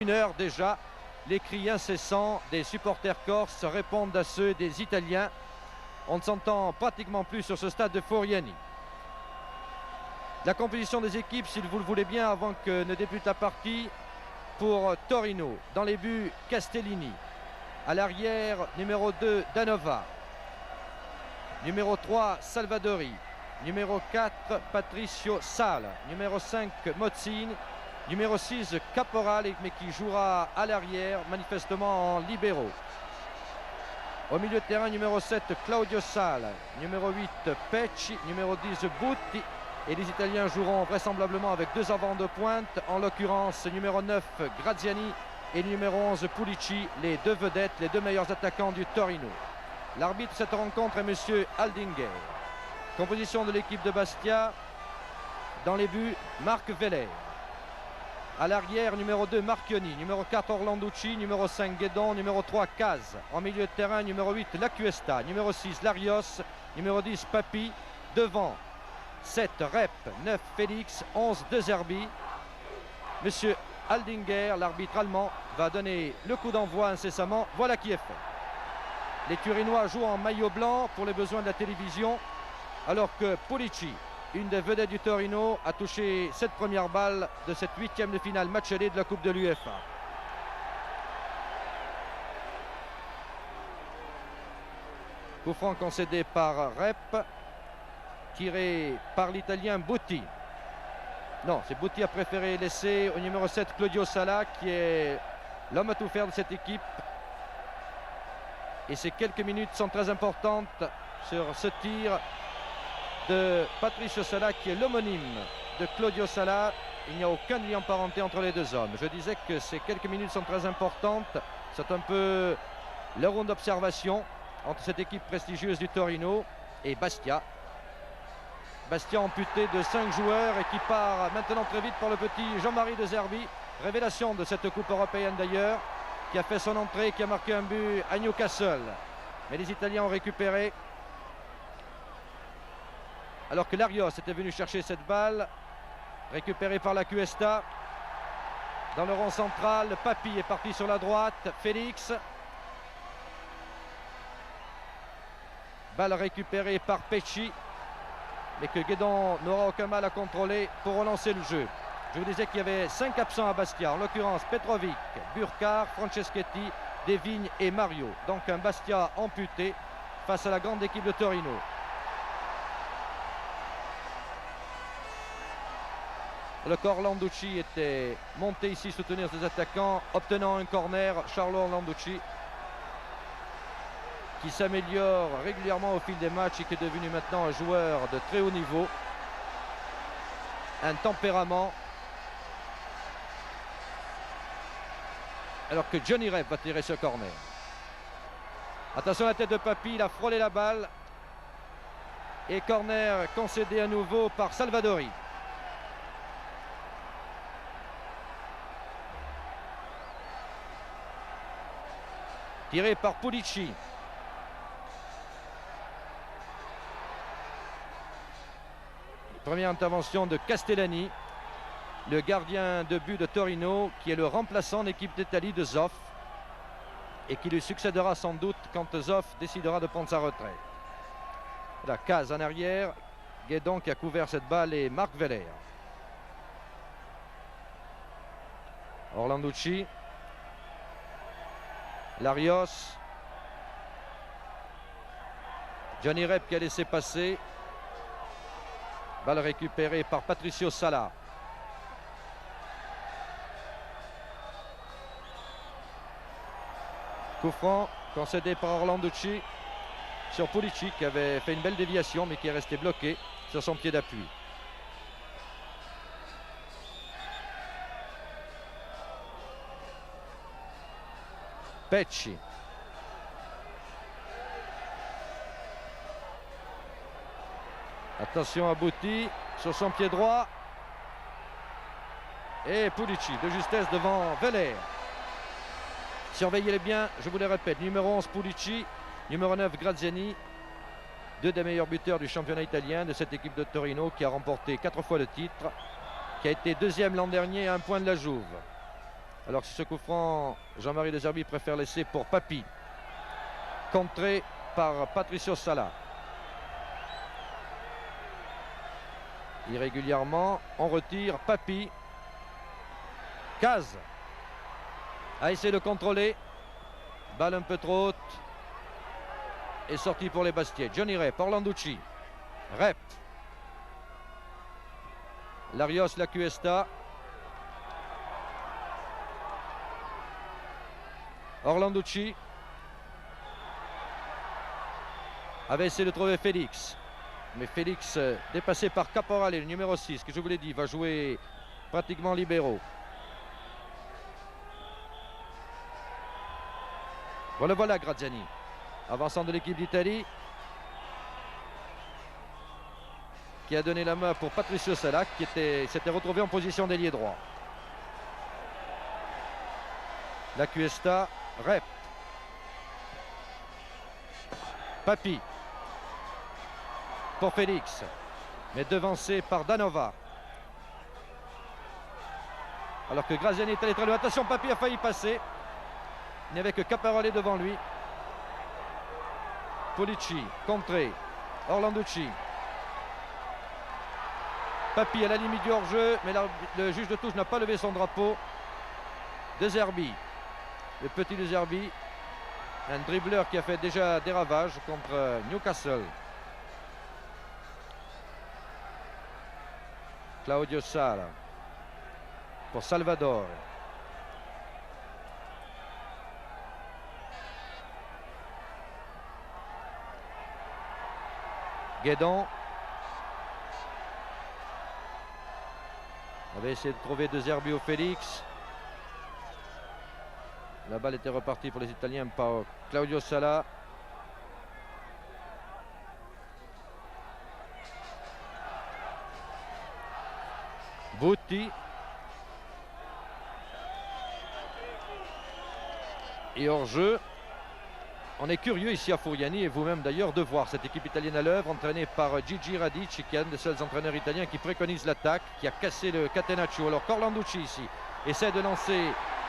1 heure déjà. Les cris incessants des supporters corses répondent à ceux des Italiens. On ne s'entend pratiquement plus sur ce stade de Foriani. La composition des équipes, si vous le voulez bien, avant que ne débute la partie. Pour Torino, dans les buts, Castellini. À l'arrière, numéro 2, Danova. Numéro 3, Salvadori. Numéro 4, Patricio Sala. Numéro 5, Mozzini. Numéro 6, Caporale, mais qui jouera à l'arrière, manifestement en libéraux. Au milieu de terrain, numéro 7, Claudio Sala. Numéro 8, Pecci. Numéro 10, Butti. Et les Italiens joueront vraisemblablement avec 2 avants de pointe, en l'occurrence numéro 9 Graziani et numéro 11 Pulici, les 2 vedettes, les 2 meilleurs attaquants du Torino. L'arbitre de cette rencontre est M. Aldinger. Composition de l'équipe de Bastia. Dans les buts, Marc Veller. À l'arrière, numéro 2 Marchioni, numéro 4 Orlanducci, numéro 5 Guédon, numéro 3 Caz. En milieu de terrain, numéro 8 Lacuesta, numéro 6 Larios, numéro 10 Papi. Devant, 7 Rep, 9 Félix, 11 De Zerbi. Monsieur Aldinger, l'arbitre allemand, va donner le coup d'envoi incessamment. Voilà qui est fait. Les Turinois jouent en maillot blanc pour les besoins de la télévision, alors que Pulici, une des vedettes du Torino, a touché cette première balle de cette 8e de finale match aller de la Coupe de l'UEFA. Coup franc concédé par Rep. Tiré par l'Italien Butti. Non, c'est Butti a préféré laisser au numéro 7 Claudio Sala, qui est l'homme à tout faire de cette équipe. Et ces quelques minutes sont très importantes sur ce tir de Patricio Sala, qui est l'homonyme de Claudio Sala. Il n'y a aucun lien de parenté entre les 2 hommes. Je disais que ces quelques minutes sont très importantes. C'est un peu le round d'observation entre cette équipe prestigieuse du Torino et Bastia. Bastia amputé de 5 joueurs et qui part maintenant très vite pour le petit Jean-Marie De Zerbi. Révélation de cette coupe européenne d'ailleurs, qui a fait son entrée, qui a marqué un but à Newcastle. Mais les Italiens ont récupéré. Alors que Larios était venu chercher cette balle. Récupérée par Lacuesta. Dans le rond central, Papi est parti sur la droite. Félix. Balle récupérée par Pecci, mais que Guédon n'aura aucun mal à contrôler pour relancer le jeu. Je vous disais qu'il y avait 5 absents à Bastia, en l'occurrence Petrovic, Burkhardt, Franceschetti, Devigne et Mario. Donc un Bastia amputé face à la grande équipe de Torino. Le corps Orlanducci était monté ici soutenir ses attaquants, obtenant un corner. Charlo Orlanducci, qui s'améliore régulièrement au fil des matchs et qui est devenu maintenant un joueur de très haut niveau. Un tempérament. Alors que Johnny Rep va tirer ce corner. Attention à la tête de Papi, il a frôlé la balle. Et corner concédé à nouveau par Salvadori. Tiré par Pulici. Première intervention de Castellani, le gardien de but de Torino, qui est le remplaçant en équipe d'Italie de Zoff et qui lui succédera sans doute quand Zoff décidera de prendre sa retraite. La case en arrière, Guédon qui a couvert cette balle et Marc Veller. Orlanducci, Larios, Johnny Rep qui a laissé passer. Balle récupérée par Patricio Sala. Coup franc concédé par Orlanducci sur Pulici, qui avait fait une belle déviation mais qui est resté bloqué sur son pied d'appui. Pecci. Attention à Butti sur son pied droit. Et Pulici de justesse devant Veller. Surveillez-les bien, je vous les répète. Numéro 11 Pulici, numéro 9 Graziani. 2 des meilleurs buteurs du championnat italien de cette équipe de Torino qui a remporté 4 fois le titre. Qui a été 2e l'an dernier à 1 point de la Jouve. Alors si ce coup franc, Jean-Marie De Zerbi préfère laisser pour Papy. Contré par Patricio Sala. Irrégulièrement, on retire Papy. Caz a essayé de contrôler. Balle un peu trop haute. Et sortie pour les Bastiais. Johnny Rep, Orlanducci. Rep. Larios, la Cuesta. Orlanducci avait essayé de trouver Félix. Mais Félix, dépassé par Caporale, le numéro 6, que je vous l'ai dit, va jouer pratiquement libéraux. Voilà Graziani, avançant de l'équipe d'Italie, qui a donné la main pour Patricio Sala, qui s'était retrouvé en position d'ailier droit. La Cuesta, Rep. Papy. Pour Félix, mais devancé par Danova. Alors que Graziani est allé très loin. Attention, Papy a failli passer. Il n'y avait que Caparole devant lui. Pulici, contré. Orlanducci. Papy à la limite du hors-jeu, mais le juge de touche n'a pas levé son drapeau. De Zerbi. Le petit De Zerbi. Un dribbleur qui a fait déjà des ravages contre Newcastle. Claudio Sala pour Salvador. Guédon avait essayé de trouver De Zerbi au Félix. La balle était repartie pour les Italiens par Claudio Sala. Butti. Et hors jeu. On est curieux ici à Furiani, et vous-même d'ailleurs, de voir cette équipe italienne à l'œuvre, entraînée par Gigi Radic, qui est un des seuls entraîneurs italiens qui préconise l'attaque, qui a cassé le catenaccio. Alors Orlanducci ici essaie de lancer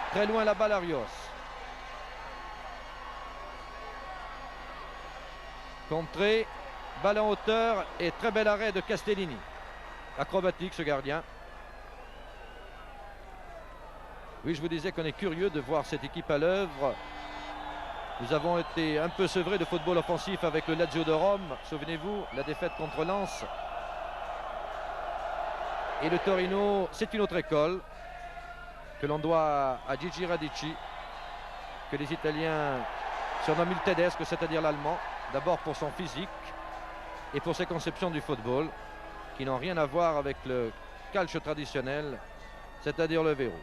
très loin la balle à Rios. Contré, balle en hauteur et très bel arrêt de Castellini. Acrobatique ce gardien. Oui, je vous disais qu'on est curieux de voir cette équipe à l'œuvre. Nous avons été un peu sevrés de football offensif avec le Lazio de Rome. Souvenez-vous, la défaite contre Lens. Et le Torino, c'est une autre école que l'on doit à Gigi Radici, que les Italiens surnomment il tedesco, c'est-à-dire l'allemand. D'abord pour son physique et pour ses conceptions du football, qui n'ont rien à voir avec le calcio traditionnel, c'est-à-dire le verrou.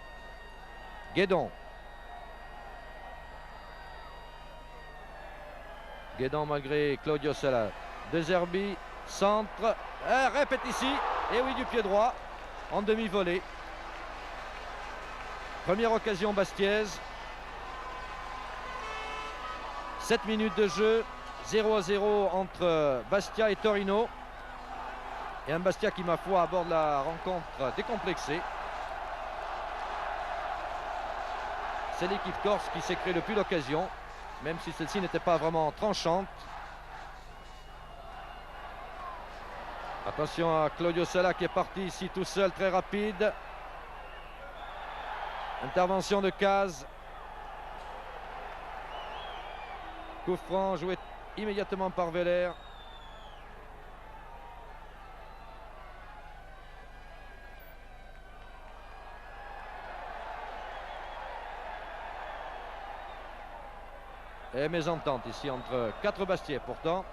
Guédon. Guédon malgré Claudio Sala. De Zerbi, centre. Répète ici. Et oui, du pied droit. En demi-volée. Première occasion bastiaise. 7 minutes de jeu. 0-0 entre Bastia et Torino. Et un Bastia qui, ma foi, aborde la rencontre décomplexé. C'est l'équipe corse qui s'est créée le plus d'occasions, même si celle-ci n'était pas vraiment tranchante. Attention à Claudio Sala qui est parti ici tout seul, très rapide. Intervention de Caz. Coup franc joué immédiatement par Veller. Et mésentente ici entre 4 Bastiais pourtant,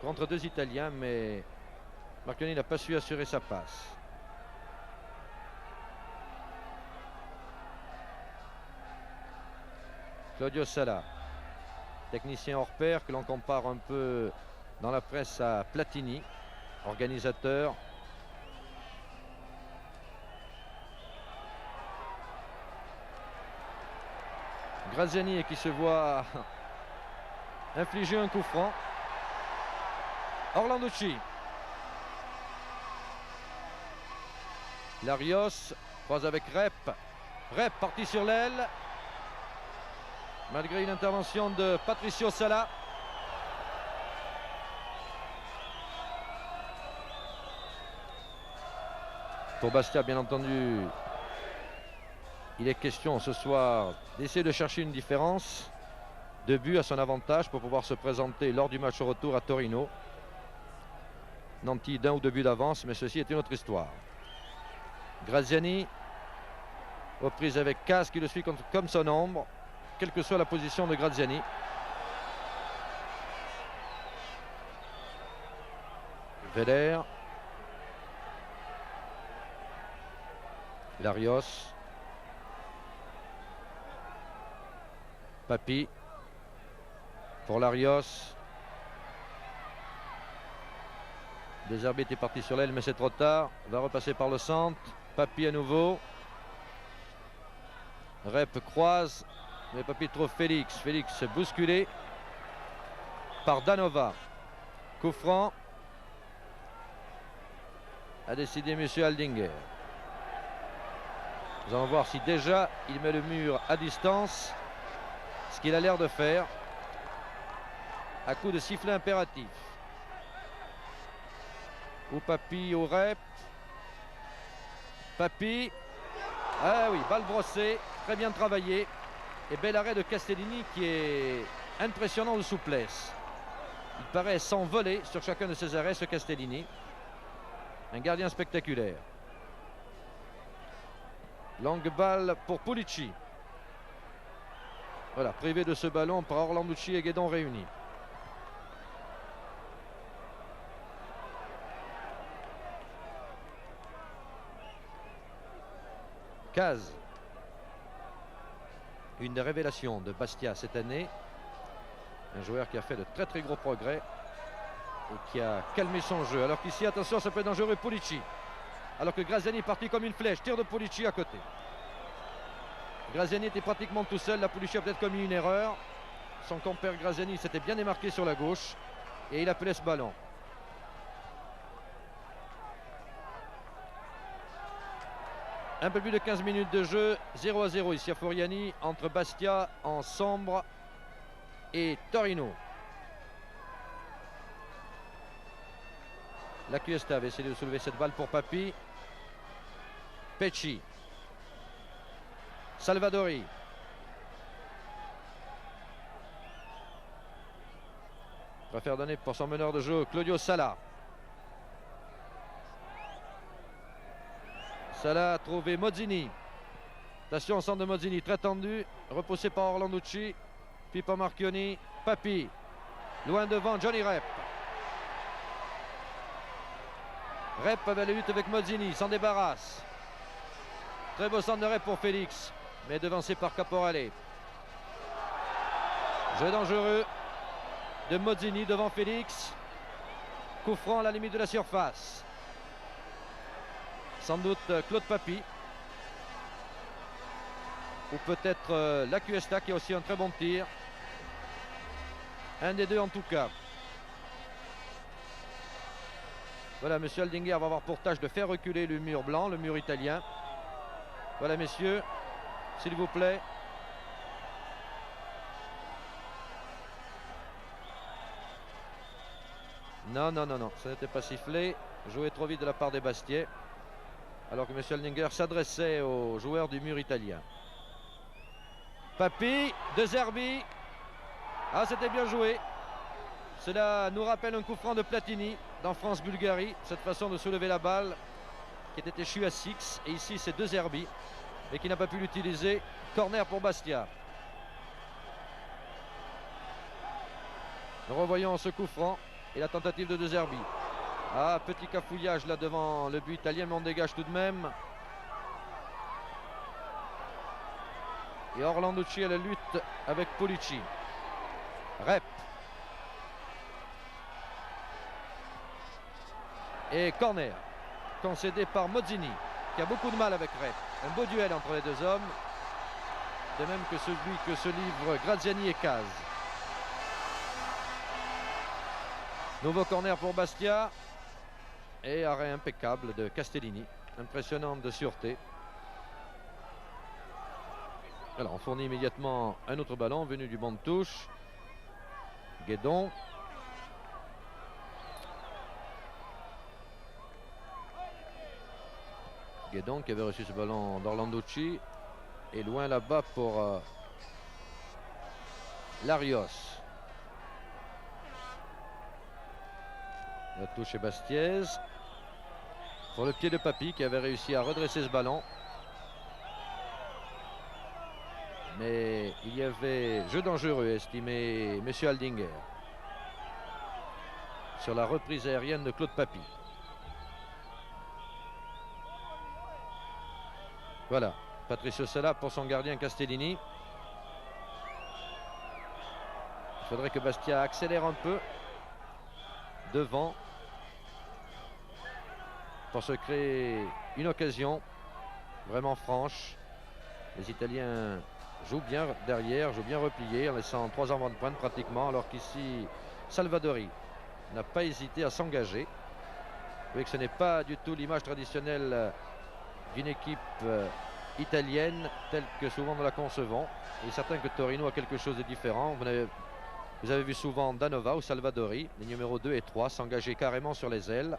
contre 2 Italiens, mais Marconi n'a pas su assurer sa passe. Claudio Sala, technicien hors pair que l'on compare un peu dans la presse à Platini, organisateur. Graziani qui se voit infliger un coup franc. Orlanducci. Larios croise avec Rep. Rep parti sur l'aile. Malgré une intervention de Patricio Sala. Pour Bastia, bien entendu, il est question ce soir d'essayer de chercher une différence de but à son avantage pour pouvoir se présenter lors du match au retour à Torino. Nanti d'un ou deux buts d'avance, mais ceci est une autre histoire. Graziani, aux prises avec Cas qui le suit comme son ombre, quelle que soit la position de Graziani. Veller. Larios. Papi. Pour Larios. Deserbi était parti sur l'aile, mais c'est trop tard. Va repasser par le centre. Papi à nouveau. Rep croise. Mais Papi trouve Félix. Félix bousculé par Danova. Coup franc. A décidé M. Aldinger. Nous allons voir si déjà il met le mur à distance. Ce qu'il a l'air de faire. À coup de sifflet impératif. Ou Papi au Rep. Papi. Ah oui, balle brossée. Très bien travaillé. Et bel arrêt de Castellini qui est impressionnant de souplesse. Il paraît s'envoler sur chacun de ses arrêts, ce Castellini. Un gardien spectaculaire. Longue balle pour Pulici. Voilà, privé de ce ballon par Orlanducci et Guédon réunis. Caz. Une des révélations de Bastia cette année. Un joueur qui a fait de très très gros progrès et qui a calmé son jeu. Alors qu'ici, attention, ça peut être dangereux. Pulici. Alors que Graziani est parti comme une flèche. Tir de Pulici à côté. Graziani était pratiquement tout seul. La Pulici a peut-être commis une erreur. Son compère Graziani s'était bien démarqué sur la gauche. Et il appelait ce ballon. Un peu plus de 15 minutes de jeu. 0-0 ici à Foriani. Entre Bastia en sombre et Torino. La Cuesta va essayer de soulever cette balle pour Papi. Pecci. Salvadori. Préfère donner pour son meneur de jeu Claudio Sala. Sala a trouvé Mozzini. Attention au centre de Mozzini, très tendu. Repoussé par Orlanducci. Puis par Marchioni. Papi. Loin devant Johnny Rep. Rep avait la lutte avec Mozzini, s'en débarrasse. Très beau centre de Rep pour Félix, mais devancé par Caporale. Jeu dangereux de Mozzini devant Félix. Coup franc à la limite de la surface. Sans doute Claude Papi. Ou peut-être la Cuesta qui a aussi un très bon tir. Un des deux en tout cas. Voilà, M. Aldinger va avoir pour tâche de faire reculer le mur blanc, le mur italien. Voilà, messieurs, s'il vous plaît. Non, non, non, non, ça n'était pas sifflé. Joué trop vite de la part des Bastiais. Alors que M. Aldinger s'adressait aux joueurs du mur italien. Papi, De Zerbi. Ah, c'était bien joué. Cela nous rappelle un coup franc de Platini dans France-Bulgarie. Cette façon de soulever la balle qui était échue à 6. Et ici, c'est De Zerbi, mais qui n'a pas pu l'utiliser. Corner pour Bastia. Nous revoyons ce coup franc et la tentative de De Zerbi. Ah, petit cafouillage là devant le but italien, mais on dégage tout de même. Et Orlanducci à la lutte avec Pulici. Rep. Et corner concédé par Mozzini qui a beaucoup de mal avec Rep. Un beau duel entre les deux hommes, de même que celui que se livrent Graziani et Caz. Nouveau corner pour Bastia et arrêt impeccable de Castellini, impressionnante de sûreté. Alors on fournit immédiatement un autre ballon venu du banc de touche. Guédon. Guédon qui avait reçu ce ballon d'Orlanducci. Et loin là-bas pour Larios. La touche est Bastiez. Pour le pied de Papy qui avait réussi à redresser ce ballon. Mais il y avait jeu dangereux, estimé M. Aldinger. Sur la reprise aérienne de Claude Papy. Voilà, Patricio Sala pour son gardien Castellini. Il faudrait que Bastia accélère un peu devant pour se créer une occasion vraiment franche. Les Italiens jouent bien derrière, jouent bien repliés en laissant 3 avant de pointe pratiquement, alors qu'ici Salvadori n'a pas hésité à s'engager. Vous voyez que ce n'est pas du tout l'image traditionnelle d'une équipe italienne telle que souvent nous la concevons. Il est certain que Torino a quelque chose de différent. Vous avez vu souvent Danova ou Salvadori, les numéros 2 et 3, s'engager carrément sur les ailes.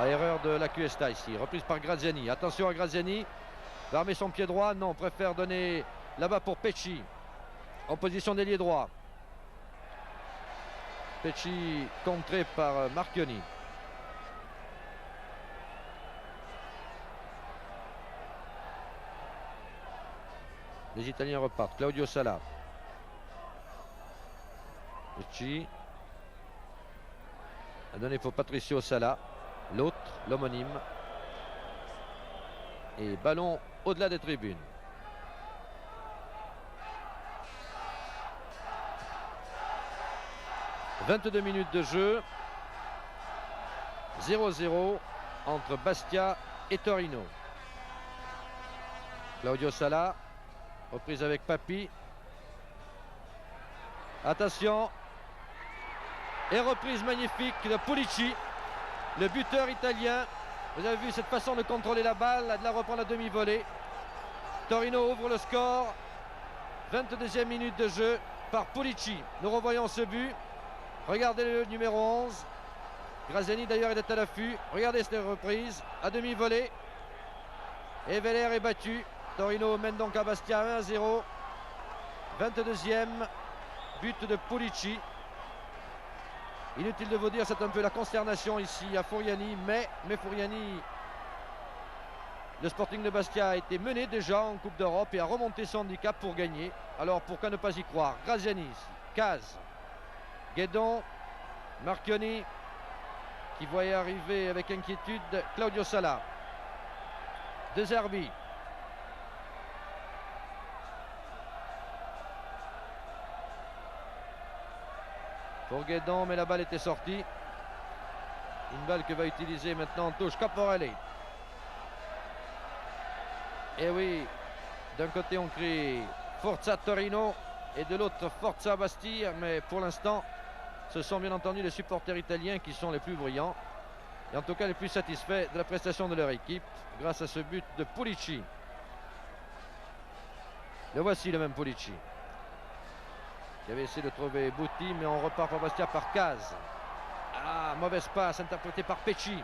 Erreur de la Cuesta ici, reprise par Graziani. Attention à Graziani, va armer son pied droit. Non, préfère donner là-bas pour Pecci, en position d'ailier droit. Pecci contré par Marchioni. Les Italiens repartent. Claudio Sala. Pecci a donné pour Patricio Sala. L'autre, l'homonyme. Et ballon au-delà des tribunes. « 22 minutes de jeu. 0-0 entre Bastia et Torino. Claudio Sala. Reprise avec Papy. Attention. Et reprise magnifique de Pulici. Le buteur italien. Vous avez vu cette façon de contrôler la balle, de la reprendre à demi-volée. Torino ouvre le score. 22e minute de jeu par Pulici. Nous revoyons ce but. Regardez le numéro 11. Graziani d'ailleurs est à l'affût. Regardez cette reprise à demi-volée. Et Veller est battu. Torino mène donc à Bastia 1-0. 22e but de Pulici. Inutile de vous dire, c'est un peu la consternation ici à Furiani, mais Furiani, le Sporting de Bastia a été mené déjà en Coupe d'Europe et a remonté son handicap pour gagner. Alors pourquoi ne pas y croire? Graziani ici, Caz, Guédon, Marchioni qui voyait arriver avec inquiétude Claudio Sala. De Zerbi. Pour Guédon, mais la balle était sortie. Une balle que va utiliser maintenant en touche Caporelli. Et oui, d'un côté on crie Forza Torino et de l'autre Forza Bastia, mais pour l'instant ce sont bien entendu les supporters italiens qui sont les plus bruyants et en tout cas les plus satisfaits de la prestation de leur équipe grâce à ce but de Pulici. Le voici, le même Pulici qui avait essayé de trouver Butti, mais on repart pour Bastia par Caz. Ah, mauvaise passe interprétée par Pecci.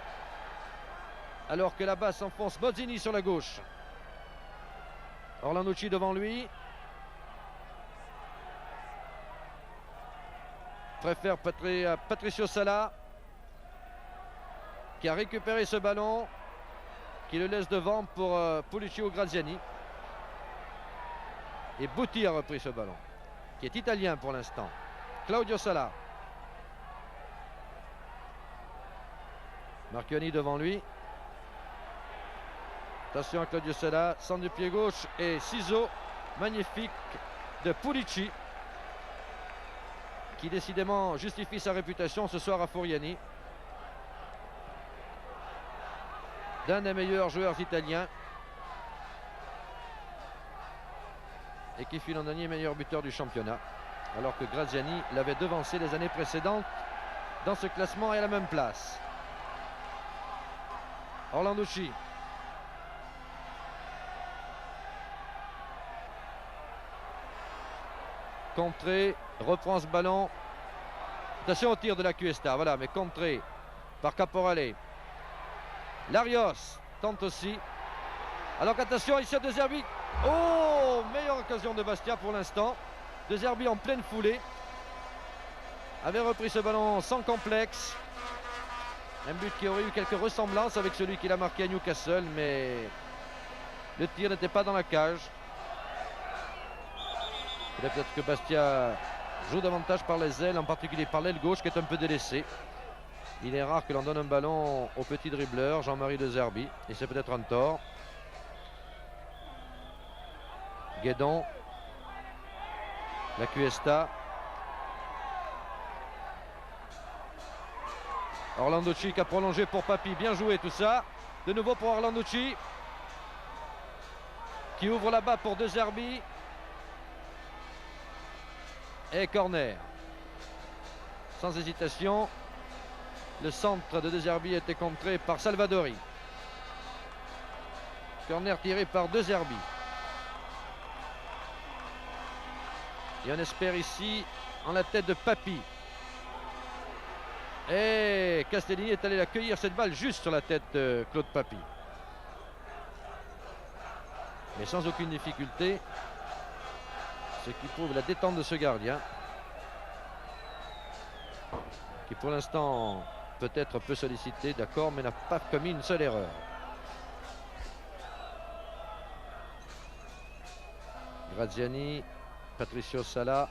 Alors que là-bas s'enfonce Bozzini sur la gauche. Orlanducci devant lui. Préfère Patricio Sala qui a récupéré ce ballon, qui le laisse devant pour Pulici ou Graziani. Et Butti a repris ce ballon, qui est italien pour l'instant. Claudio Sala. Marchioni devant lui. Attention à Claudio Sala, centre du pied gauche et ciseau magnifique de Pulici, qui décidément justifie sa réputation ce soir à Furiani. D'un des meilleurs joueurs italiens. Et qui fut l'an dernier meilleur buteur du championnat. Alors que Graziani l'avait devancé les années précédentes dans ce classement et à la même place. Orlanducci. Contré, reprend ce ballon. Attention au tir de la Cuesta, voilà, mais contré par Caporale. Larios tente aussi. Alors qu'attention, ici à De Zerbi. Oh, meilleure occasion de Bastia pour l'instant. De Zerbi en pleine foulée avait repris ce ballon sans complexe. Un but qui aurait eu quelques ressemblances avec celui qu'il a marqué à Newcastle, mais le tir n'était pas dans la cage. Peut-être que Bastia joue davantage par les ailes, en particulier par l'aile gauche qui est un peu délaissée. Il est rare que l'on donne un ballon au petit dribbleur Jean-Marie De Zerbi, et c'est peut-être un tort. Guédon, la Cuesta. Orlanducci qui a prolongé pour Papi, bien joué tout ça. De nouveau pour Orlanducci qui ouvre là-bas pour De Zerbi. Et corner. Sans hésitation, le centre de De Zerbi était contré par Salvadori. Corner tiré par De Zerbi. Et on espère ici en la tête de Papi. Et Castellini est allé accueillir cette balle juste sur la tête de Claude Papi. Mais sans aucune difficulté. Ce qui prouve la détente de ce gardien. Qui pour l'instant peut-être peu sollicité, d'accord, mais n'a pas commis une seule erreur. Graziani, Patricio Sala,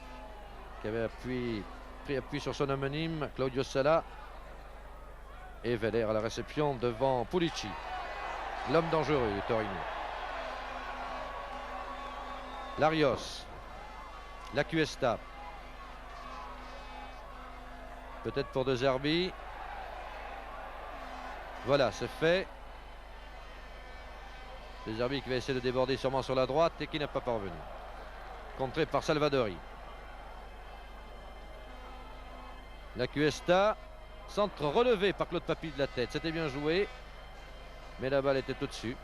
qui avait pris appui sur son homonyme, Claudio Sala. Et Veller à la réception devant Pulici, l'homme dangereux de Torino. Larios, la Cuesta. Peut-être pour De Zerbi. Voilà, c'est fait. De Zerbi qui va essayer de déborder sûrement sur la droite et qui n'a pas parvenu. Contré par Salvadori. La Cuesta. Centre relevé par Claude Papi de la tête. C'était bien joué. Mais la balle était au-dessus.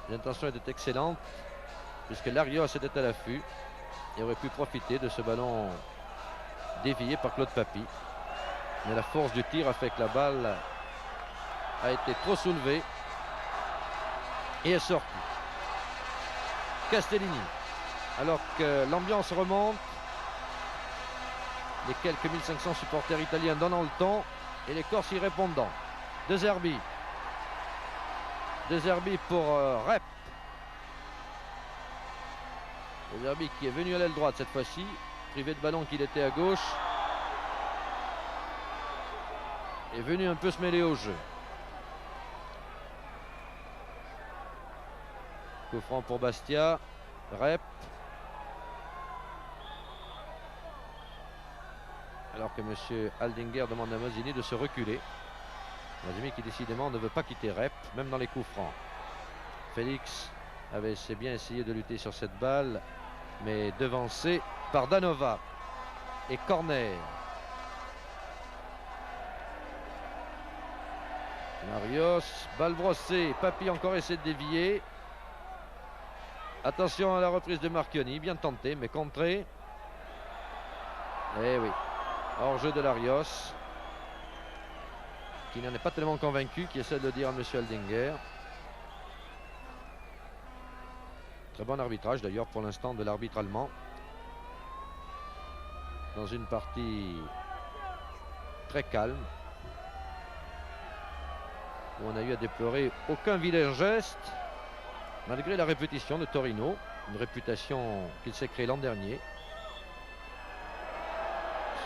L'intention était excellente. Puisque Larios était à l'affût. Et aurait pu profiter de ce ballon dévié par Claude Papi. Mais la force du tir a fait que la balle a été trop soulevée. Et est sortie. Castellini. Alors que l'ambiance remonte. Les quelques 1500 supporters italiens donnant le ton et les Corses y répondant. De Zerbi. De Zerbi pour Rep. De Zerbi qui est venu à l'aile droite cette fois-ci. Privé de ballon qu'il était à gauche. Est venu un peu se mêler au jeu. Coup franc pour Bastia. Rep. Alors que M. Aldinger demande à Mazzini de se reculer. Mazzini qui décidément ne veut pas quitter Rep, même dans les coups francs. Félix avait bien essayé de lutter sur cette balle, mais devancé par Danova. Et corner. Larios, balle brossée. Papi encore essaie de dévier. Attention à la reprise de Marchioni, bien tenté, mais contré. Eh oui. Hors-jeu de Larios, qui n'en est pas tellement convaincu, qui essaie de le dire à M. Aldinger. Très bon arbitrage d'ailleurs pour l'instant de l'arbitre allemand. Dans une partie très calme. Où on a eu à déplorer aucun vilain geste, malgré la répétition de Torino. Une réputation qu'il s'est créée l'an dernier.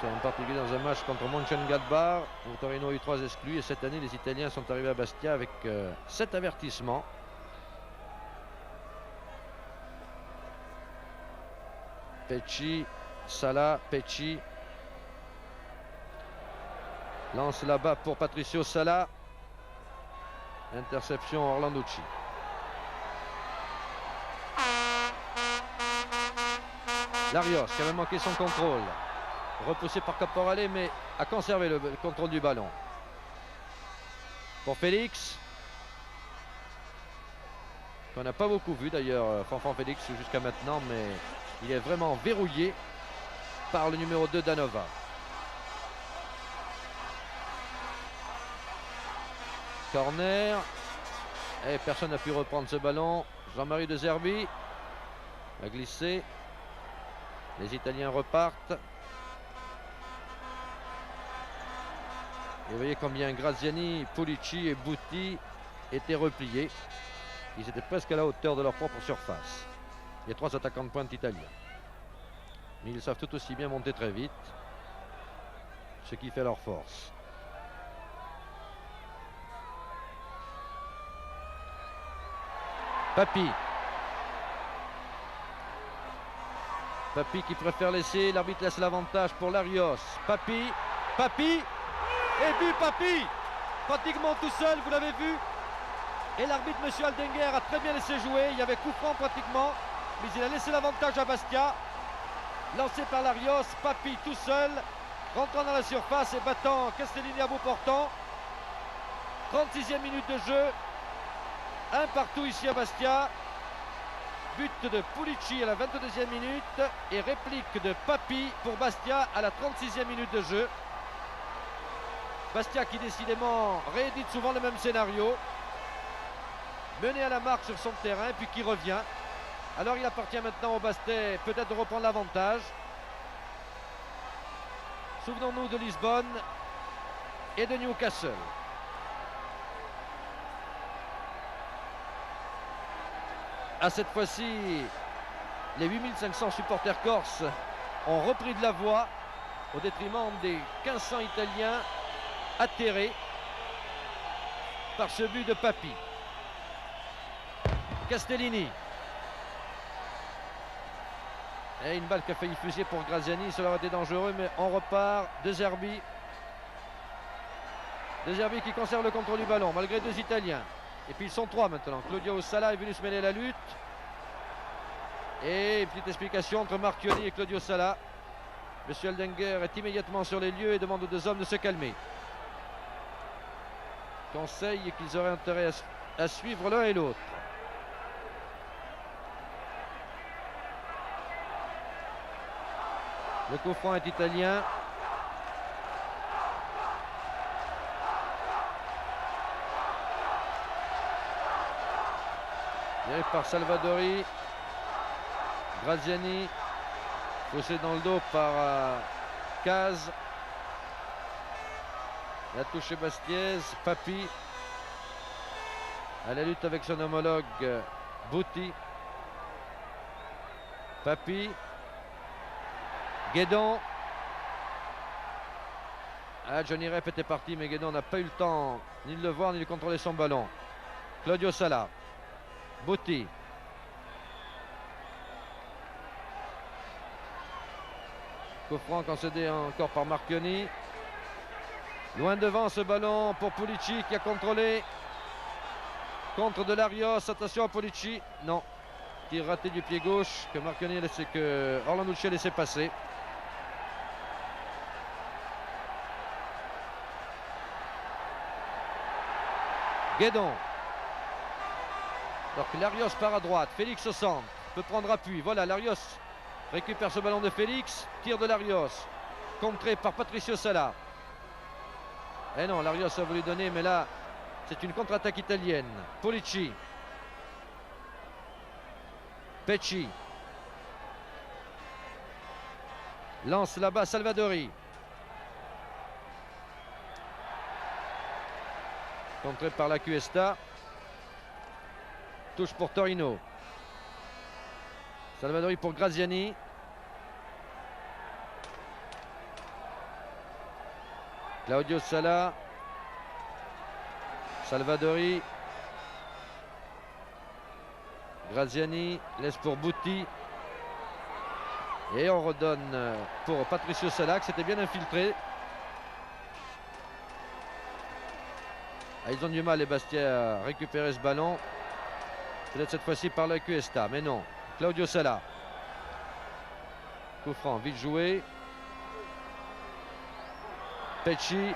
En particulier dans un match contre Mönchengladbach où Torino a eu 3 exclus, et cette année les Italiens sont arrivés à Bastia avec 7 avertissements. Pecci, Sala, Pecci lance là-bas pour Patricio Sala. Interception Orlanducci. Larios qui avait manqué son contrôle. Repoussé par Caporale, mais a conservé le contrôle du ballon. pour Félix. Qu'on n'a pas beaucoup vu d'ailleurs, Fanfan Félix jusqu'à maintenant, mais il est vraiment verrouillé par le numéro 2 Danova. Corner. Et personne n'a pu reprendre ce ballon. Jean-Marie De Zerbi a glissé. Les Italiens repartent. Et vous voyez combien Graziani, Pulici et Butti étaient repliés. Ils étaient presque à la hauteur de leur propre surface. Il y a 3 attaquants de pointe italiens. Mais ils savent tout aussi bien monter très vite, ce qui fait leur force. Papi. Papi qui préfère laisser, l'arbitre laisse l'avantage pour Larios. Papi, Papi, et but Papi, pratiquement tout seul, vous l'avez vu. Et l'arbitre, M. Aldenguer, a très bien laissé jouer. Il y avait coup franc pratiquement, mais il a laissé l'avantage à Bastia. Lancé par Larios, Papi tout seul, rentrant dans la surface et battant Castellini à bout portant. 36e minute de jeu. Un partout ici à Bastia. But de Pulici à la 22e minute et réplique de Papi pour Bastia à la 36e minute de jeu. Bastia qui décidément réédite souvent le même scénario. Mené à la marque sur son terrain puis qui revient. Alors il appartient maintenant au Bastais peut-être de reprendre l'avantage. Souvenons-nous de Lisbonne et de Newcastle. À cette fois-ci, les 8500 supporters corses ont repris de la voix au détriment des 1500 Italiens atterrés par ce but de Papi. Castellini. Et une balle qui a failli fuser pour Graziani, cela aurait été dangereux, mais on repart. De Zerbi. De Zerbi qui conserve le contrôle du ballon, malgré 2 Italiens. Et puis ils sont 3 maintenant. Claudio Sala est venu se mêler à la lutte. Et une petite explication entre Marchioni et Claudio Sala. Monsieur Aldenguer est immédiatement sur les lieux et demande aux 2 hommes de se calmer. Conseil qu'ils auraient intérêt à suivre l'un et l'autre. Le coup franc est italien. Dirigé par Salvadori. Graziani. Poussé dans le dos par Caz. La touche Bastiez. Papi. À la lutte avec son homologue Butti. Papi. Guédon. Johnny Rep était parti, mais Guédon n'a pas eu le temps ni de le voir ni de contrôler son ballon. Claudio Sala. Butti. Coup franc concédé encore par Marchioni. Loin devant ce ballon pour Pulici qui a contrôlé. Contre de Larios. Attention à Pulici. Non. Tir raté du pied gauche que Marchioni a laissé, que Orlanducci a laissé passer. Guédon. Alors que Larios part à droite. Félix au centre. Peut prendre appui. Voilà, Larios récupère ce ballon de Félix. Tir de Larios. Contré par Patricio Sala. Et non, Larios a voulu donner, mais là, c'est une contre-attaque italienne. Pulici. Pecci. Lance là-bas Salvadori. Contré par la Cuesta. Touche pour Torino. Salvadori pour Graziani. Claudio Sala. Salvadori. Graziani laisse pour Butti. Et on redonne pour Patricio Sala, qui s'était bien infiltré. Ils ont du mal, les Bastia, à récupérer ce ballon. Peut-être cette fois-ci par la Cuesta, mais non. Claudio Sala. Coup franc, vite joué. Pecci.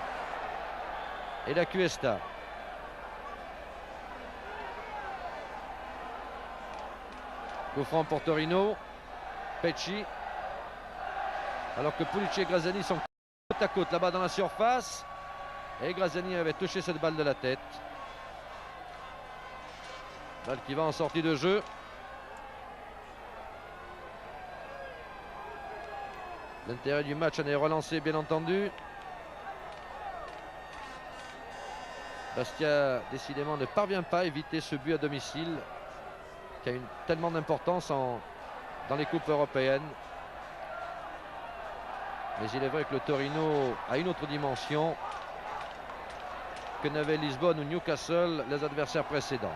Et la Cuesta. Coup franc pour Torino. Pecci. Alors que Pulici et Graziani sont côte à côte là-bas dans la surface. Et Graziani avait touché cette balle de la tête. Balle qui va en sortie de jeu. L'intérêt du match en est relancé, bien entendu. Bastia, décidément, ne parvient pas à éviter ce but à domicile qui a tellement d'importance dans les coupes européennes. Mais il est vrai que le Torino a une autre dimension que n'avaient Lisbonne ou Newcastle, les adversaires précédents.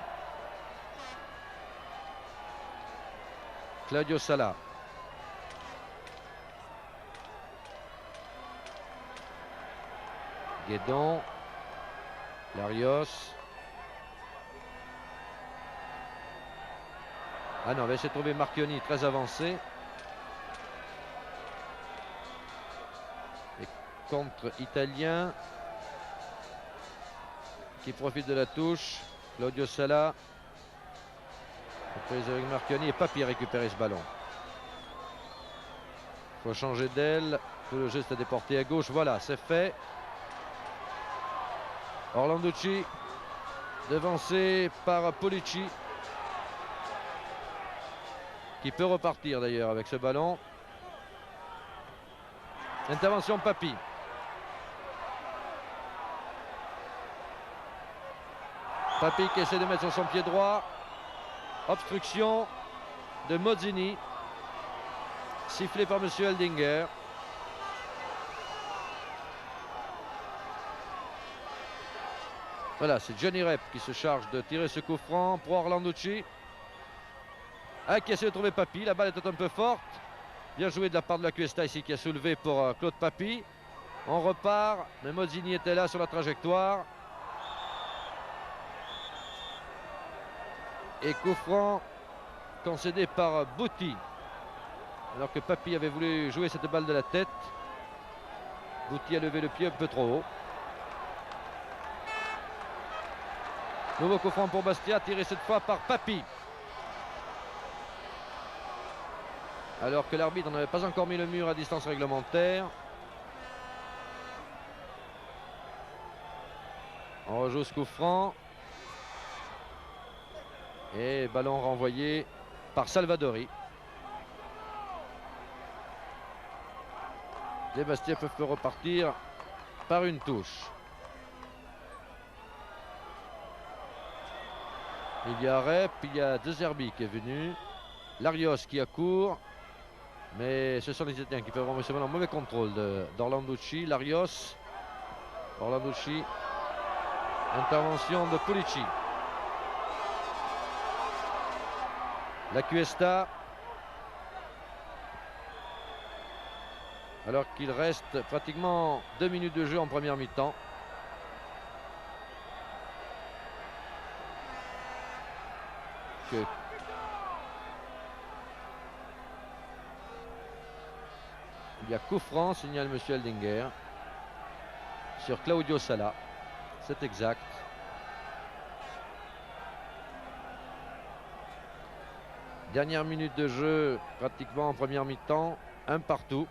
Claudio Sala. Guédon. Larios. Ah non, on va essayer de trouver Marchioni très avancé. Et contre italien qui profite de la touche. Claudio Sala. Prise avec Marchioni et Papi a récupéré ce ballon. Il faut changer d'aile. Tout le geste est déporté à gauche. Voilà, c'est fait. Orlanducci, devancé par Pulici, qui peut repartir d'ailleurs avec ce ballon. Intervention Papi. Papi qui essaie de mettre sur son pied droit. Obstruction de Mozzini. Sifflé par M. Eldinger. Voilà, c'est Johnny Rep qui se charge de tirer ce coup franc pour Orlanducci. Qui essaie de trouver Papi. La balle était un peu forte. Bien joué de la part de la Cuesta ici qui a soulevé pour Claude Papi. On repart, mais Mozzini était là sur la trajectoire. Et coup franc concédé par Butti. Alors que Papi avait voulu jouer cette balle de la tête. Butti a levé le pied un peu trop haut. Nouveau coup franc pour Bastia, tiré cette fois par Papi. Alors que l'arbitre n'avait pas encore mis le mur à distance réglementaire. On rejoue ce coup franc. Et ballon renvoyé par Salvadori. Les Bastia peuvent repartir par une touche. Il y a Rep, il y a De Zerbi qui est venu. Larios qui accourt. Mais ce sont les Italiens qui peuvent avoir ce ballon. Mauvais contrôle d'Orlanducci. Larios. Orlanducci. Intervention de Pulici. La Cuesta. Alors qu'il reste pratiquement 2 minutes de jeu en première mi-temps. Il y a coup franc, signale M. Eldinger, sur Claudio Sala. C'est exact. Dernière minute de jeu, pratiquement en première mi-temps. Un partout.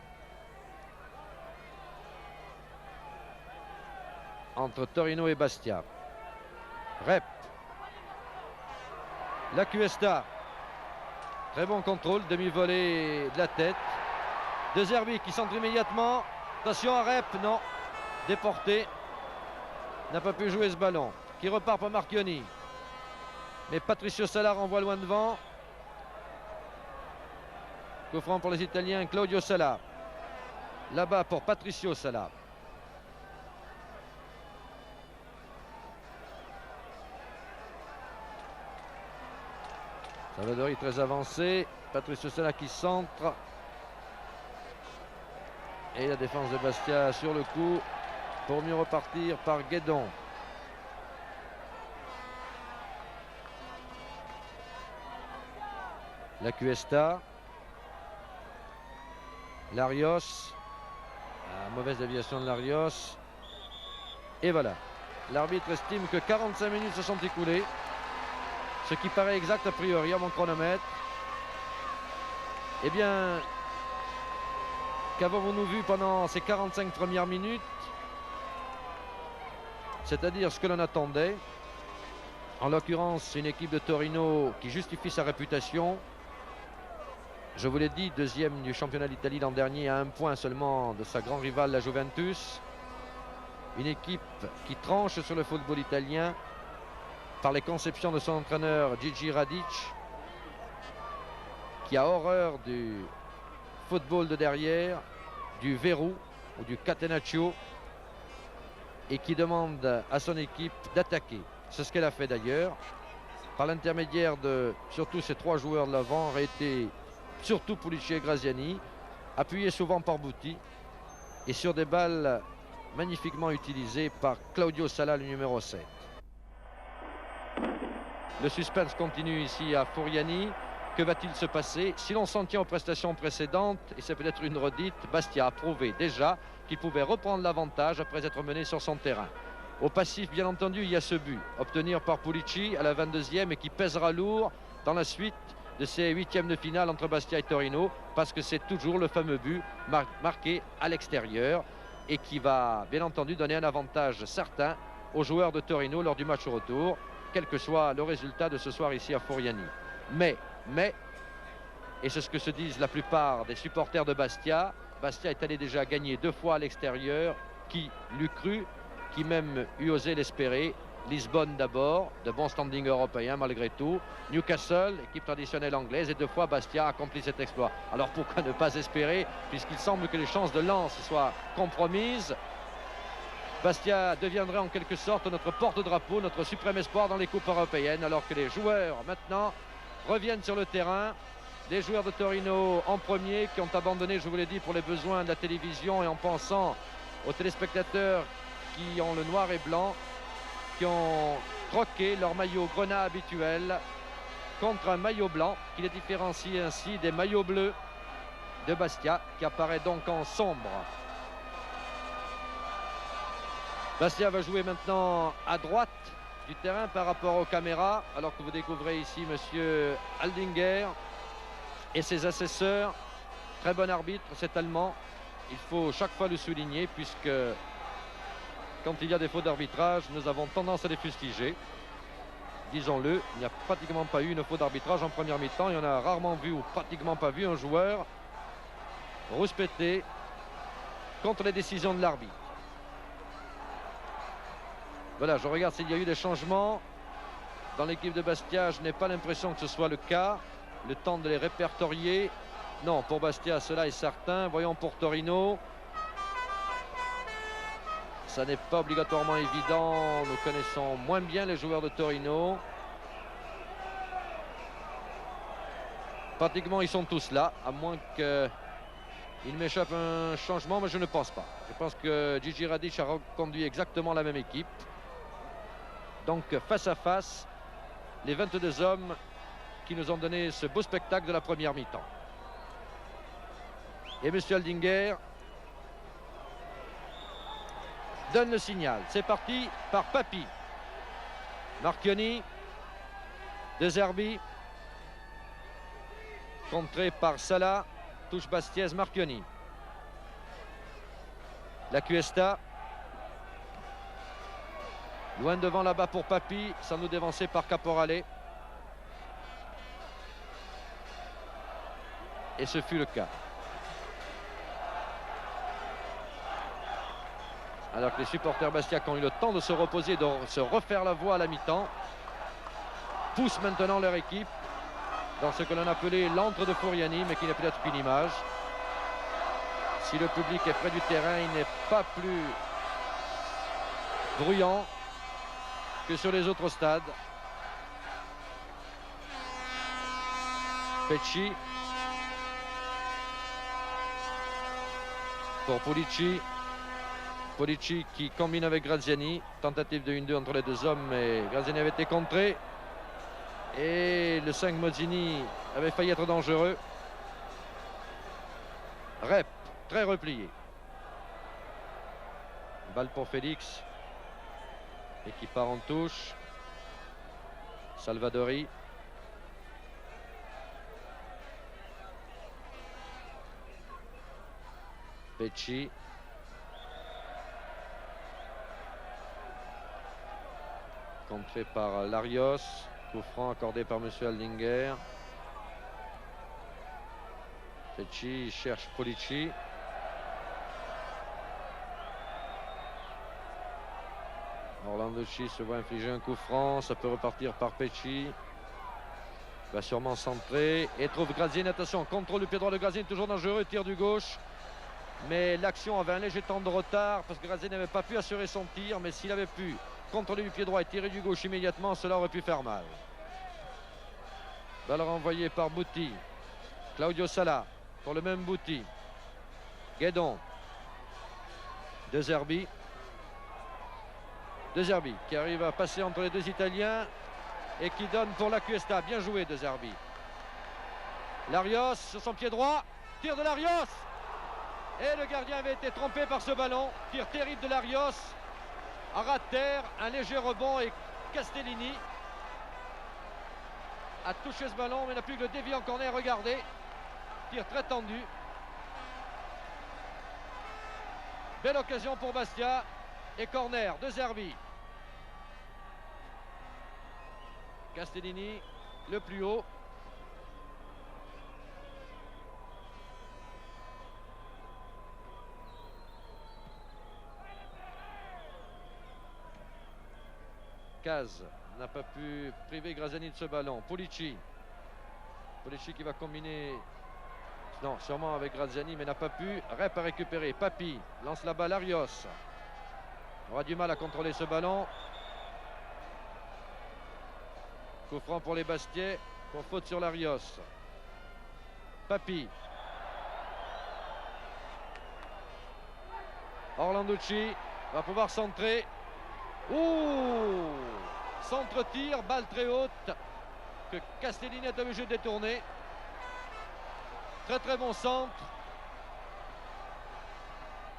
Entre Torino et Bastia. Rep. La Cuesta. Très bon contrôle, demi-volée de la tête. De Zerbi qui centre immédiatement. Attention à Rep, non. Déporté. N'a pas pu jouer ce ballon. Qui repart par Marchioni. Mais Patricio Sala renvoie loin devant. Coup franc pour les Italiens, Claudio Sala. Là-bas pour Patricio Sala. Salvadori très avancé. Patricio Sala qui centre. Et la défense de Bastia sur le coup pour mieux repartir par Guédon. La Cuesta. Larios. Mauvaise déviation de Larios. Et voilà. L'arbitre estime que 45 minutes se sont écoulées. Ce qui paraît exact a priori à mon chronomètre. Eh bien, qu'avons-nous vu pendant ces 45 premières minutes? C'est-à-dire ce que l'on attendait. En l'occurrence, une équipe de Torino qui justifie sa réputation. Je vous l'ai dit, deuxième du championnat d'Italie l'an dernier, à un point seulement de sa grande rivale, la Juventus. Une équipe qui tranche sur le football italien par les conceptions de son entraîneur Gigi Radic, qui a horreur du football de derrière, du verrou ou du catenaccio, et qui demande à son équipe d'attaquer. C'est ce qu'elle a fait d'ailleurs, par l'intermédiaire de surtout ces trois joueurs de l'avant, Rete, surtout Pulici et Graziani, appuyés souvent par Butti, et sur des balles magnifiquement utilisées par Claudio Sala, le numéro 7. Le suspense continue ici à Furiani. Que va-t-il se passer? Si l'on s'en tient aux prestations précédentes, et c'est peut-être une redite, Bastia a prouvé déjà qu'il pouvait reprendre l'avantage après être mené sur son terrain. Au passif, bien entendu, il y a ce but, obtenu par Pulici à la 22e et qui pèsera lourd dans la suite de ces huitièmes de finale entre Bastia et Torino, parce que c'est toujours le fameux but marqué à l'extérieur et qui va bien entendu donner un avantage certain aux joueurs de Torino lors du match au retour, quel que soit le résultat de ce soir ici à Furiani. Mais, et c'est ce que se disent la plupart des supporters de Bastia, Bastia est allé déjà gagner 2 fois à l'extérieur. Qui l'eût cru, qui même eût osé l'espérer? Lisbonne d'abord, de bon standing européen malgré tout. Newcastle, équipe traditionnelle anglaise, et 2 fois Bastia a accompli cet exploit. Alors pourquoi ne pas espérer, puisqu'il semble que les chances de Lens soient compromises? Bastia deviendrait en quelque sorte notre porte-drapeau, notre suprême espoir dans les coupes européennes, alors que les joueurs maintenant reviennent sur le terrain. Les joueurs de Torino en premier, qui ont abandonné, je vous l'ai dit, pour les besoins de la télévision et en pensant aux téléspectateurs qui ont le noir et blanc, qui ont troqué leur maillot grenat habituel contre un maillot blanc qui les différencie ainsi des maillots bleus de Bastia, qui apparaît donc en sombre. Bastia va jouer maintenant à droite du terrain par rapport aux caméras, alors que vous découvrez ici monsieur Aldinger et ses assesseurs. Très bon arbitre, cet Allemand. Il faut chaque fois le souligner, puisque quand il y a des fautes d'arbitrage, nous avons tendance à les fustiger. Disons-le, il n'y a pratiquement pas eu une faute d'arbitrage en première mi-temps. Il y en a rarement vu ou pratiquement pas vu un joueur rouspéter contre les décisions de l'arbitre. Voilà, je regarde s'il y a eu des changements dans l'équipe de Bastia. Je n'ai pas l'impression que ce soit le cas. Le temps de les répertorier. Non, pour Bastia, cela est certain. Voyons pour Torino. Ça n'est pas obligatoirement évident. Nous connaissons moins bien les joueurs de Torino. Pratiquement, ils sont tous là, à moins qu'il m'échappe un changement, mais je ne pense pas. Je pense que Gigi Radic a reconduit exactement la même équipe. Donc, face à face, les 22 hommes qui nous ont donné ce beau spectacle de la première mi-temps. Et M. Aldinger donne le signal. C'est parti par Papi. Marchioni, De Zerbi, contré par Sala, touche Bastiez, Marchioni. La Cuesta. Loin devant là-bas pour Papi, sans nous dévancer par Caporale. Et ce fut le cas. Alors que les supporters Bastia qui ont eu le temps de se reposer, de se refaire la voix à la mi-temps, poussent maintenant leur équipe dans ce que l'on appelait l'antre de Furiani, mais qui n'est peut-être qu'une image. Si le public est près du terrain, il n'est pas plus bruyant que sur les autres stades. Pecci pour Pulici. Pulici qui combine avec Graziani. Tentative de 1-2 entre les deux hommes, mais Graziani avait été contré. Et le 5 Mozzini avait failli être dangereux. Rep, très replié. Balle pour Félix. Et qui part en touche. Salvadori. Pecci. Contré par Larios. Coup franc accordé par M. Aldinger. Pecci cherche Polici. Orlanducci se voit infliger un coup franc. Ça peut repartir par Pecci. Va sûrement centrer et trouve Graziani. Attention, contrôle du pied droit de Graziani, toujours dangereux, tir du gauche. Mais l'action avait un léger temps de retard parce que Graziani n'avait pas pu assurer son tir. Mais s'il avait pu contrôler du pied droit et tirer du gauche immédiatement, cela aurait pu faire mal. Balle renvoyée par Butti. Claudio Sala pour le même Butti. Guédon. De Zerbi. De Zerbi qui arrive à passer entre les deux Italiens et qui donne pour la Cuesta. Bien joué De Zerbi. Larios sur son pied droit. Tir de Larios. Et le gardien avait été trompé par ce ballon. Tir terrible de Larios. À ras de terre. Un léger rebond et Castellini a touché ce ballon mais n'a plus que le dévier en corner. Regardez. Tir très tendu. Belle occasion pour Bastia. Et corner de Zerbi. Castellini, le plus haut. Caz n'a pas pu priver Graziani de ce ballon. Polici. Polici qui va combiner. Non, sûrement avec Graziani, mais n'a pas pu. Rep à récupérer. Papi lance la balle. Larios aura du mal à contrôler ce ballon. Coup franc pour les Bastiais, pour faute sur Larios. Papi. Orlanducci va pouvoir centrer. Ouh! Centre-tir, balle très haute que Castellini est obligé de détourner. Très très bon centre.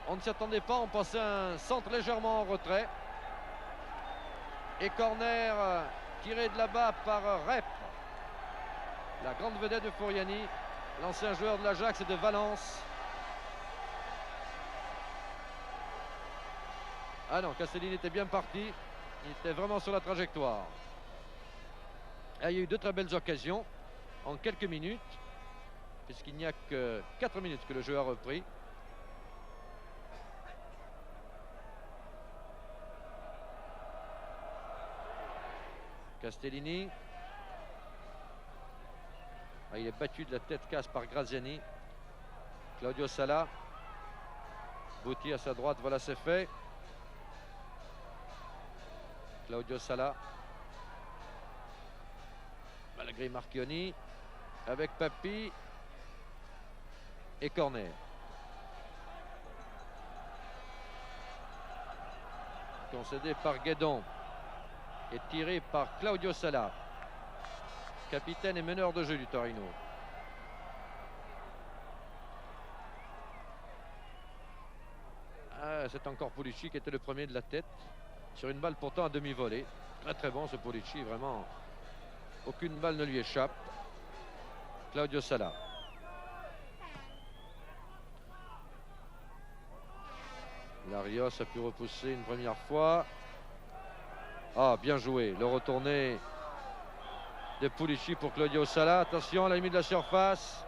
On ne s'y attendait pas, on pensait un centre légèrement en retrait. Et corner tiré de là-bas par Rep, la grande vedette de Furiani, l'ancien joueur de l'Ajax et de Valence. Ah non, Castellini était bien parti, il était vraiment sur la trajectoire. Et il y a eu deux très belles occasions en quelques minutes, puisqu'il n'y a que 4 minutes que le jeu a repris. Castellini. Ah, il est battu de la tête casse par Graziani. Claudio Sala. Butti à sa droite, voilà, c'est fait. Claudio Sala. Malgré Marchioni. Avec Papi. Et corner. Concédé par Guédon. Et tiré par Claudio Sala, capitaine et meneur de jeu du Torino. Ah, c'est encore Polici qui était le premier de la tête sur une balle pourtant à demi-volée. Très très bon ce Polici, vraiment. Aucune balle ne lui échappe. Claudio Sala. Larios a pu repousser une première fois. Ah, bien joué. Le retourné de Polici pour Claudio Sala. Attention à la limite de la surface.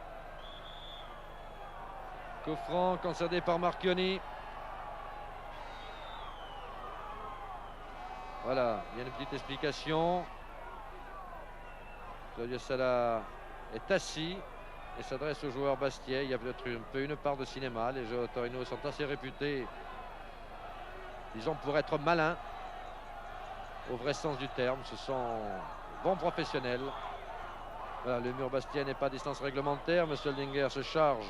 Coup franc concédé par Marchioni. Voilà, il y a une petite explication. Claudio Sala est assis et s'adresse au joueur Bastiais. Il y a peut-être un peu une part de cinéma. Les joueurs Torino sont assez réputés, disons, pour être malins. Au vrai sens du terme, ce sont bons professionnels. Voilà, le mur Bastien n'est pas à distance réglementaire. Monsieur Aldinger se charge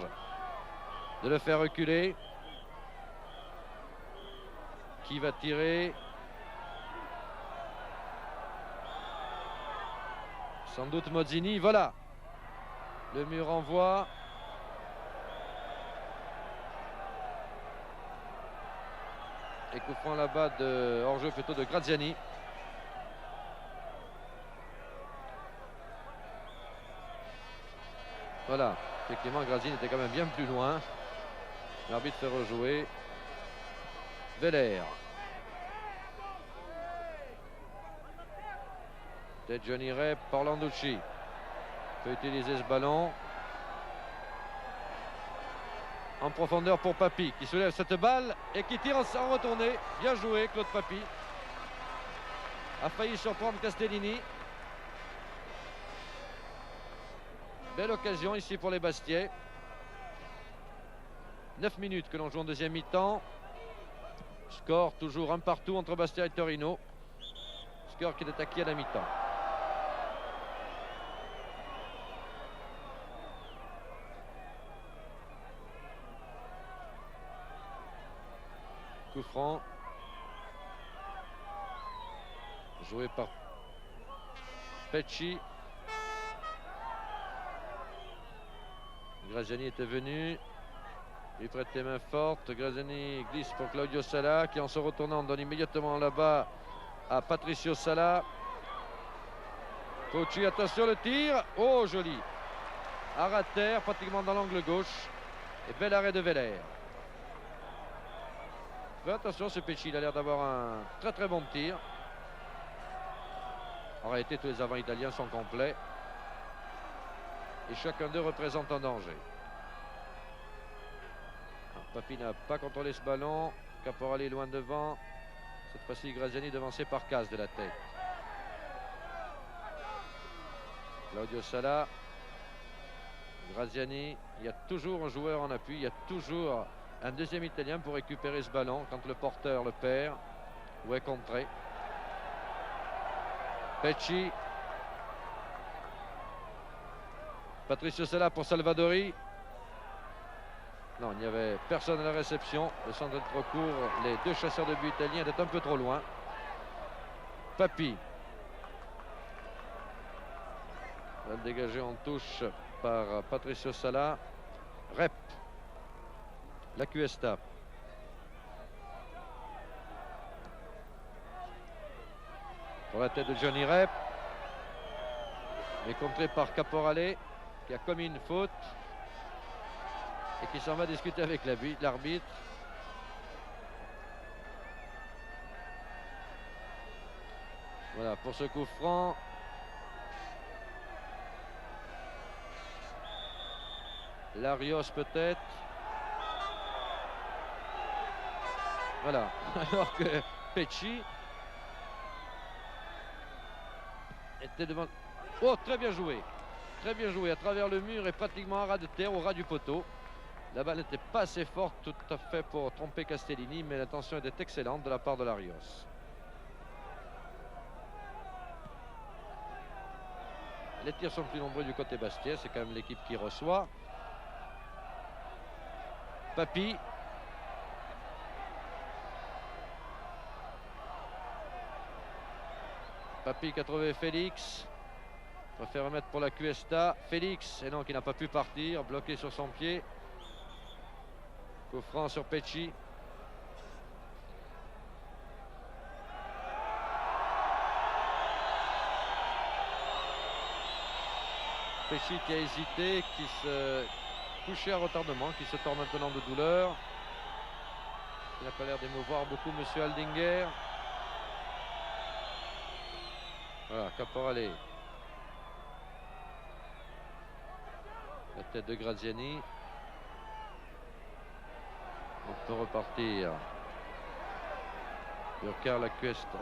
de le faire reculer. Qui va tirer? Sans doute Mozzini. Voilà. Le mur envoie. Et coup franc là-bas de hors-jeu plutôt de Graziani. Voilà, effectivement Graziani était quand même bien plus loin. L'arbitre fait rejouer. Veller. Peut-être Johnny Rep par Landucci. Peut utiliser ce ballon. En profondeur pour Papy qui soulève cette balle et qui tire en retournée. Bien joué Claude Papy. A failli surprendre Castellini. Belle occasion ici pour les Bastiais. 9 minutes que l'on joue en deuxième mi-temps. Score toujours un partout entre Bastia et Torino. Score qui est acquis à la mi-temps. Coup franc. Joué par Pecci. Graziani était venu. Il prête les mains fortes. Graziani glisse pour Claudio Sala qui en se retournant donne immédiatement là-bas à Patricio Sala. Pocci, attention le tir. Oh joli. Arrêt à terre pratiquement dans l'angle gauche. Et bel arrêt de Veller. Mais attention ce Pecci, il a l'air d'avoir un très bon tir. En réalité tous les avants italiens sont complets. Et chacun d'eux représente un danger. Papy n'a pas contrôlé ce ballon. Caporale est loin devant. Cette fois-ci, Graziani devancé par Cas de la tête. Claudio Sala. Graziani. Il y a toujours un joueur en appui. Il y a toujours un deuxième Italien pour récupérer ce ballon quand le porteur le perd ou est contré. Pecci. Patricio Sala pour Salvadori. Non, il n'y avait personne à la réception. Le centre est trop court. Les deux chasseurs de but italiens étaient un peu trop loin. Papy. Balle dégagée en touche par Patricio Sala. Rep. La Cuesta. Pour la tête de Johnny Rep. Mais contré par Caporale qui a commis une faute. Et qui s'en va discuter avec l'arbitre. Voilà, pour ce coup franc. Larios peut-être. Voilà, alors que Pecci était devant. Oh, très bien joué. Très bien joué à travers le mur et pratiquement à ras de terre, au ras du poteau. La balle n'était pas assez forte tout à fait pour tromper Castellini, mais l'intention était excellente de la part de Larios. Les tirs sont plus nombreux du côté Bastia, c'est quand même l'équipe qui reçoit. Papy. Papy qui a trouvé Félix. Préfère remettre pour la Cuesta. Félix, et non, qui n'a pas pu partir, bloqué sur son pied. Coup franc sur Pecci. Pecci qui a hésité, qui se couchait à retardement, qui se tord maintenant de douleur. Il n'a pas l'air d'émouvoir beaucoup monsieur Aldinger. Voilà, Caporale. La tête de Graziani. On peut repartir. Burkhardt, la Cuesta,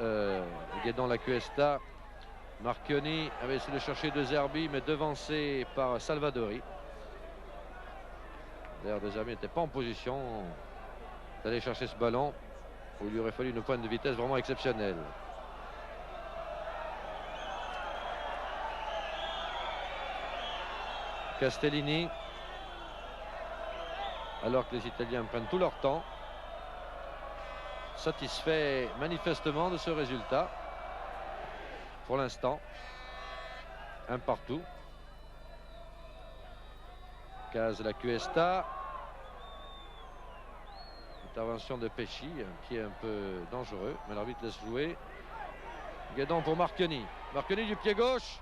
Guédon, la Cuesta. Marchioni avait essayé de chercher De Zerbi, mais devancé par Salvadori. D'ailleurs, De Zerbi n'était pas en position d'aller chercher ce ballon, où il lui aurait fallu une pointe de vitesse vraiment exceptionnelle. Castellini. Alors que les Italiens prennent tout leur temps. Satisfait manifestement de ce résultat. Pour l'instant. Un partout. Case la Cuesta. Intervention de Pecci, un pied un peu dangereux, mais l'arbitre laisse jouer. Guédon pour Marchioni. Marchioni du pied gauche.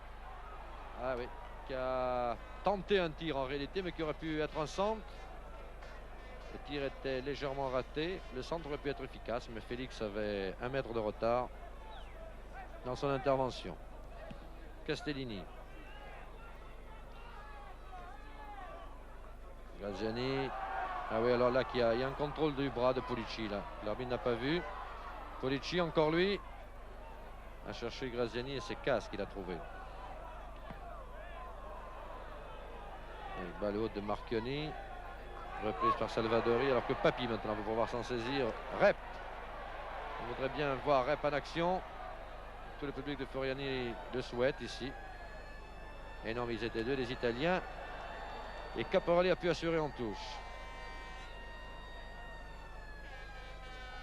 Ah oui, qui a tenté un tir en réalité, mais qui aurait pu être un centre. Le tir était légèrement raté. Le centre aurait pu être efficace, mais Félix avait 1 mètre de retard dans son intervention. Castellini. Graziani. Ah oui, alors là, il y a un contrôle du bras de Pulici. L'arbitre n'a pas vu. Pulici, encore lui, a cherché Graziani et c'est Casse qu'il a trouvé. Et balle haute de Marchioni. Reprise par Salvadori, alors que Papi maintenant va pouvoir s'en saisir. Rep. On voudrait bien voir Rep en action. Tout le public de Foriani le souhaite ici. Et non, mais ils étaient deux, les Italiens. Et Caporali a pu assurer en touche.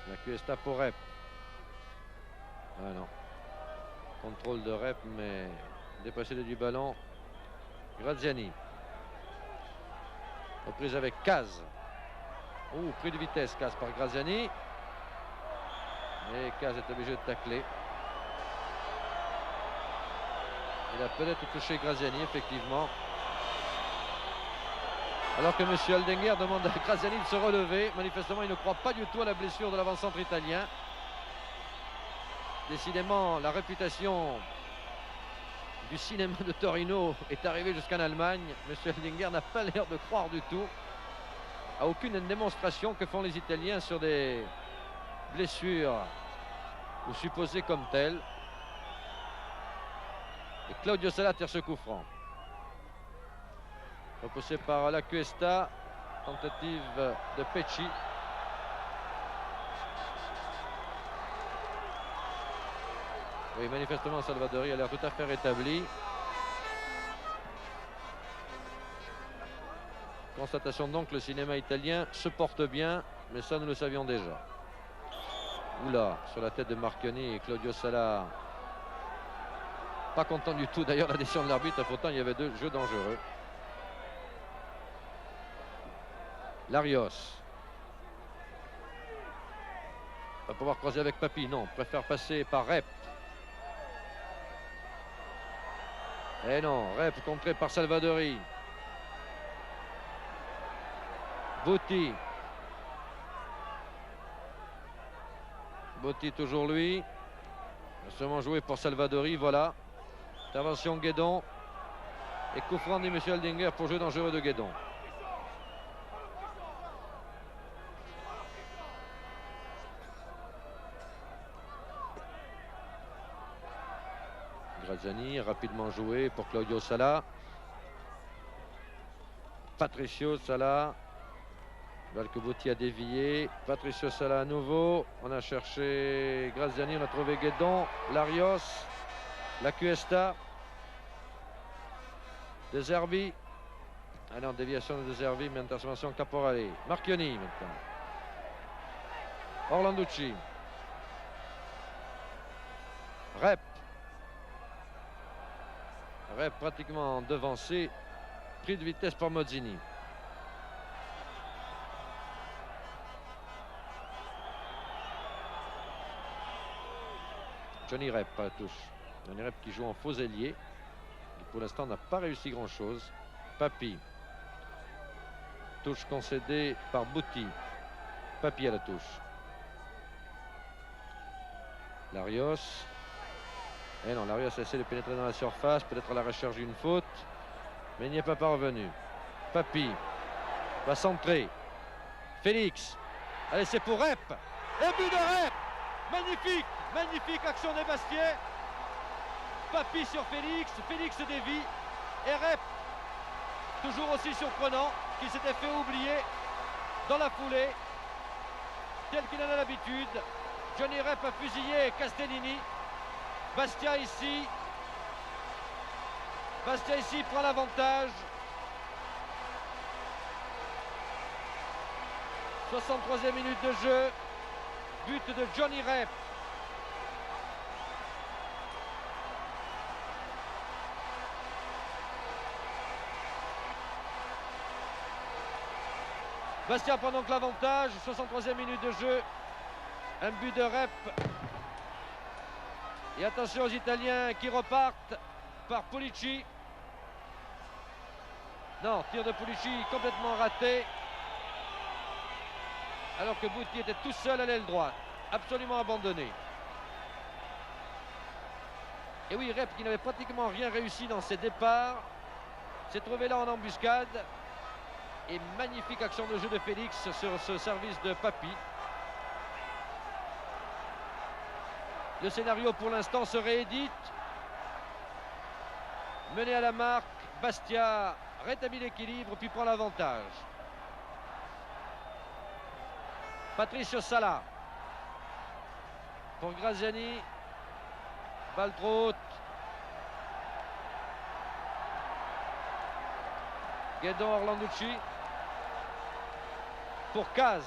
La Cuesta pour Rep. Ah non. Contrôle de Rep, mais dépassé du ballon. Graziani. Reprise avec Caz. Oh, pris de vitesse, Caz par Graziani. Et Caz est obligé de tacler. Il a peut-être touché Graziani, effectivement. Alors que M. Aldenguer demande à Graziani de se relever. Manifestement, il ne croit pas du tout à la blessure de l'avant-centre italien. Décidément, la réputation du cinéma de Torino est arrivée jusqu'en Allemagne. M. Aldenguer n'a pas l'air de croire du tout à aucune démonstration que font les Italiens sur des blessures ou supposées comme telles. Et Claudio Sala tire ce coup franc. Repoussé par la Cuesta. Tentative de Pecci. Oui, manifestement, Salvadori a l'air tout à fait rétabli. Constatation donc que le cinéma italien se porte bien, mais ça nous le savions déjà. Oula, sur la tête de Marchioni et Claudio Sala. Pas content du tout d'ailleurs la décision de l'arbitre, pourtant il y avait 2 jeux dangereux. Larios. Va pouvoir croiser avec Papi, non, préfère passer par Rep. Et non, Rep contré par Salvadori. Botti. Botti toujours lui. Seulement joué pour Salvadori, voilà. Intervention Guédon. Et coup franc dit M. Aldenguer pour jeu dangereux de Guédon. Graziani, rapidement joué pour Claudio Sala. Patricio Sala. Balle que Botti a dévié. Patricio Sala à nouveau. On a cherché Graziani, on a trouvé Guédon. Larios. La Cuesta. De Zerbi. Ah non, déviation de Zerbi, mais intervention Caporali. Marchioni maintenant. Orlanducci. Rep. Rep pratiquement devancé. Pris de vitesse par Mozzini. Johnny Rep à la touche. Johnny Rep qui joue en faux ailier. Qui pour l'instant n'a pas réussi grand chose. Papi. Touche concédée par Botti. Papi à la touche. Larios. Et non, Larios essaie de pénétrer dans la surface. Peut-être à la recherche d'une faute. Mais il n'y est pas parvenu. Papi va centrer. Félix. Allez, c'est pour Rep. Et but de Rep. Magnifique. Magnifique action des Bastiais. Papi sur Félix. Félix dévie. Et Rep, toujours aussi surprenant, qui s'était fait oublier dans la foulée, tel qu'il en a l'habitude. Johnny Rep a fusillé Castellini. Bastia ici prend l'avantage. 63e minute de jeu. But de Johnny Rep. Bastia prend donc l'avantage. 63e minute de jeu. Un but de Rep. Et attention aux Italiens qui repartent par Pulici. Non, tir de Pulici complètement raté. alors que Bouti était tout seul à l'aile droite, absolument abandonné. Et oui, Rep, qui n'avait pratiquement rien réussi dans ses départs, s'est trouvé là en embuscade. Et magnifique action de jeu de Félix sur ce service de Papy. Le scénario pour l'instant se réédite. Mené à la marque, Bastia rétablit l'équilibre puis prend l'avantage. Patricio Sala pour Graziani. Balle trop haute. Guédon Orlanducci pour Caz.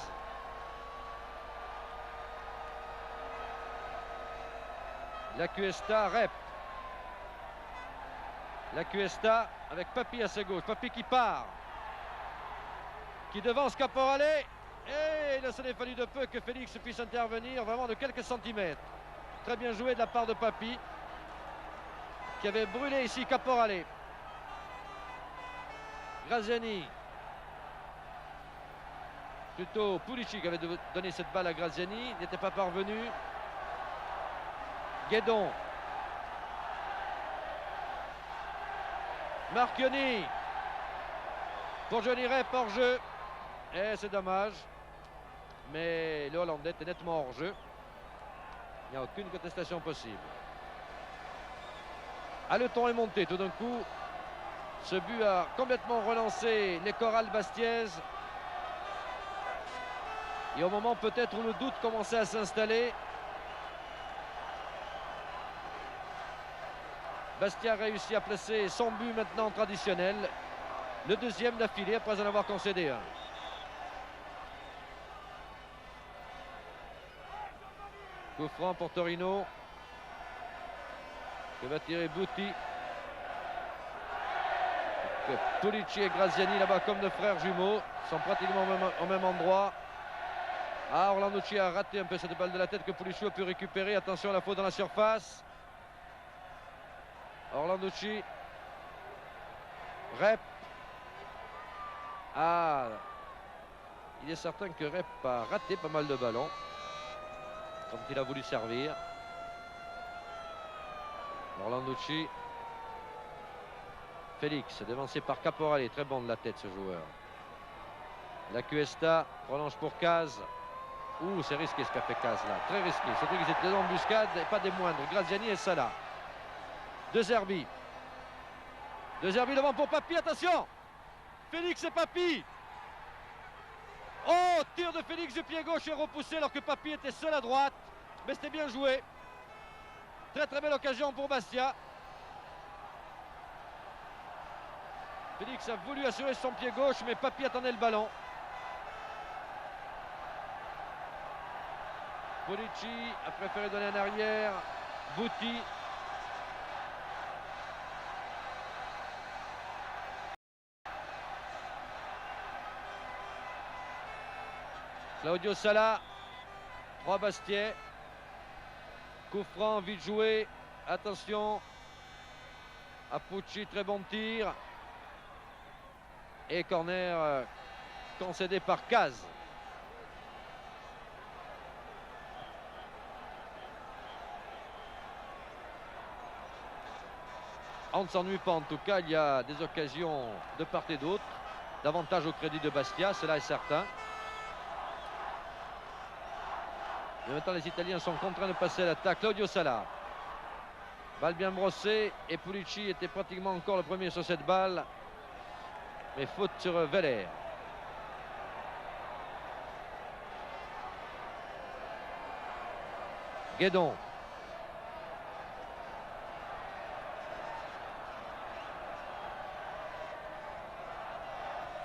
La Cuesta, Rep. La Cuesta avec Papy à sa gauche. Papy qui part. Qui devance Caporale. Et il s'en est fallu de peu que Félix puisse intervenir, vraiment de quelques centimètres. Très bien joué de la part de Papy, qui avait brûlé ici Caporale. Graziani. Plutôt Pulici qui avait donné cette balle à Graziani, n'était pas parvenu. Guédon. Marchioni. Pour Johnny Rep hors jeu. Et c'est dommage. Mais le Hollandais était nettement hors jeu. Il n'y a aucune contestation possible. Ah, le ton est monté tout d'un coup. Ce but a complètement relancé les chorales bastiaises. Et au moment peut-être où le doute commençait à s'installer, Bastia réussit à placer son but maintenant traditionnel. Le deuxième d'affilée après en avoir concédé un. Coup franc pour Torino. Que va tirer Bouti. Pulici et Graziani là-bas comme de frères jumeaux. Sont pratiquement au même endroit. Ah, Orlanducci a raté un peu cette balle de la tête que Pulici a pu récupérer. Attention à la faute dans la surface. Orlanducci. Rep. Ah, il est certain que Rep a raté pas mal de ballons quand il a voulu servir. Orlanducci. Félix, devancé par Caporale, très bon de la tête ce joueur. La Cuesta prolonge pour Caz. Ouh, c'est risqué ce qu'a fait Caz là, très risqué. Surtout qu'ils étaient dans l'embuscade et pas des moindres. Graziani et Sala. De Zerbi. De Zerbi devant pour Papy, attention. Félix et Papy. Oh, tir de Félix du pied gauche et repoussé alors que Papy était seul à droite. Mais c'était bien joué. Très très belle occasion pour Bastia. Félix a voulu assurer son pied gauche, mais Papy attendait le ballon. Pulici a préféré donner en arrière. Bouti. Claudio Sala. 3 Bastiais. Coup franc, vite joué. Attention. Apucci, très bon tir. Et corner concédé par Caz. On ne s'ennuie pas en tout cas, il y a des occasions de part et d'autre. Davantage au crédit de Bastia, cela est certain. Mais maintenant les Italiens sont contraints de passer à l'attaque. Claudio Sala. Balle bien brossée et Pulici était pratiquement encore le premier sur cette balle. Mais faute sur Veller. Guédon.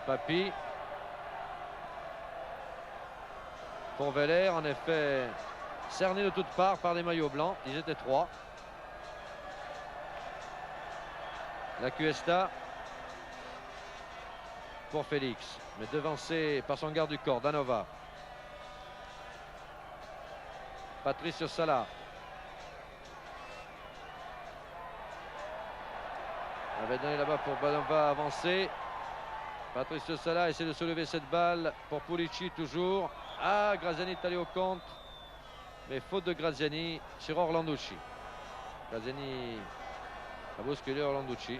Papy. Pour Veller, en effet, cerné de toutes parts par des maillots blancs. Ils étaient 3. La Cuesta. Pour Félix, mais devancé par son garde du corps, Danova. Patricio Sala. On avait donné là-bas pour Danova avancer. Patricio Sala essaie de soulever cette balle pour Pulici toujours. Ah, Graziani est allé au contre. Mais faute de Graziani sur Orlanducci. Graziani a bousculé Orlanducci.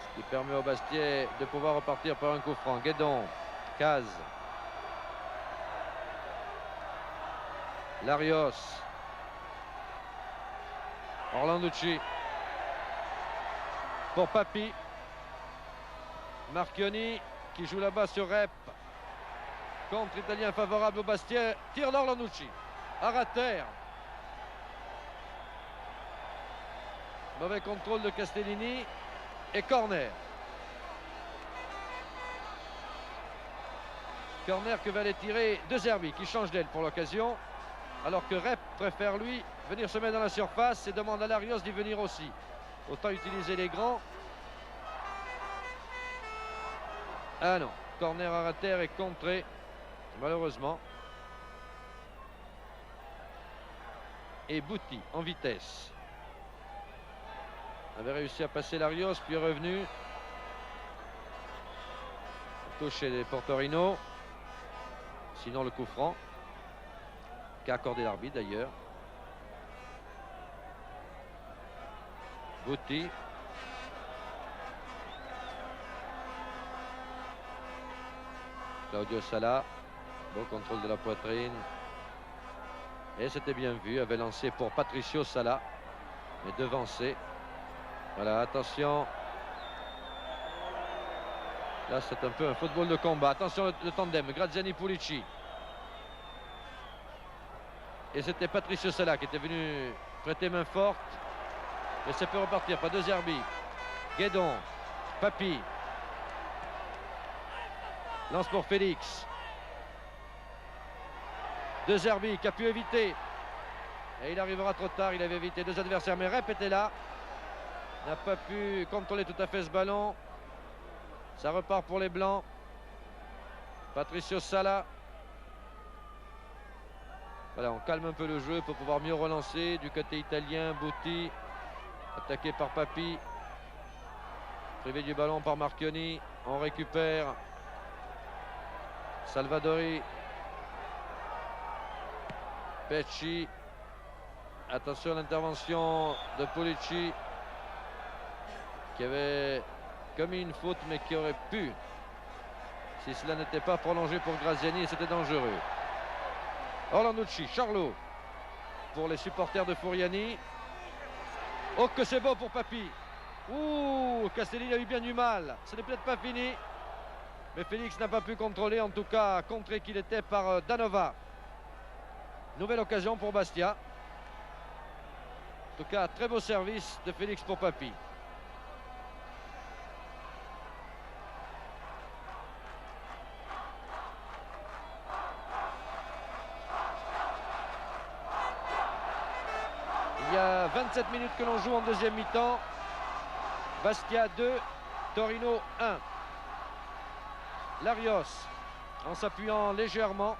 Ce qui permet au Bastia de pouvoir repartir par un coup franc. Guédon, Caz. Larios. Orlanducci. Pour Papi. Marchioni qui joue là-bas sur Rep. Contre italien favorable au Bastia. Tire d'Orlanducci. À terre. Mauvais contrôle de Castellini. Et corner. Corner que va aller tirer De Zerbi qui change d'aile pour l'occasion. Alors que Rep préfère lui venir se mettre dans la surface et demande à Larios d'y venir aussi. Autant utiliser les grands. Ah non, corner à terre et contré, malheureusement. Et Butti en vitesse. Avait réussi à passer Larios, puis est revenu. Touché les Portorino. Sinon le coup franc. Qu'a accordé l'arbitre d'ailleurs. Butti. Claudio Sala. Bon contrôle de la poitrine. Et c'était bien vu. Avait lancé pour Patricio Sala. Mais devancé. Voilà, attention. Là, c'est un peu un football de combat. Attention le tandem. Graziani-Pulici. Et c'était Patricio Sala qui était venu prêter main forte. Et ça peut repartir. Pas De Zerbi. Guédon. Papi. Lance pour Félix. De Zerbi qui a pu éviter. Et il arrivera trop tard. Il avait évité deux adversaires. Mais Rep était là. N'a pas pu contrôler tout à fait ce ballon. Ça repart pour les Blancs. Patricio Sala. Voilà, on calme un peu le jeu pour pouvoir mieux relancer. Du côté italien, Butti. Attaqué par Papi. Privé du ballon par Marchioni. On récupère. Salvadori. Pecci. Attention à l'intervention de Pulici. Qui avait commis une faute mais qui aurait pu, si cela n'était pas prolongé pour Graziani, et c'était dangereux. Orlanducci, Charlot pour les supporters de Furiani. Oh que c'est beau pour Papi. Ouh, Castellini a eu bien du mal. Ce n'est peut-être pas fini. Mais Félix n'a pas pu contrôler, en tout cas contré qu'il était par Danova. Nouvelle occasion pour Bastia. En tout cas, très beau service de Félix pour Papi. Il y a 27 minutes que l'on joue en deuxième mi-temps. Bastia 2, Torino 1. Larios en s'appuyant légèrement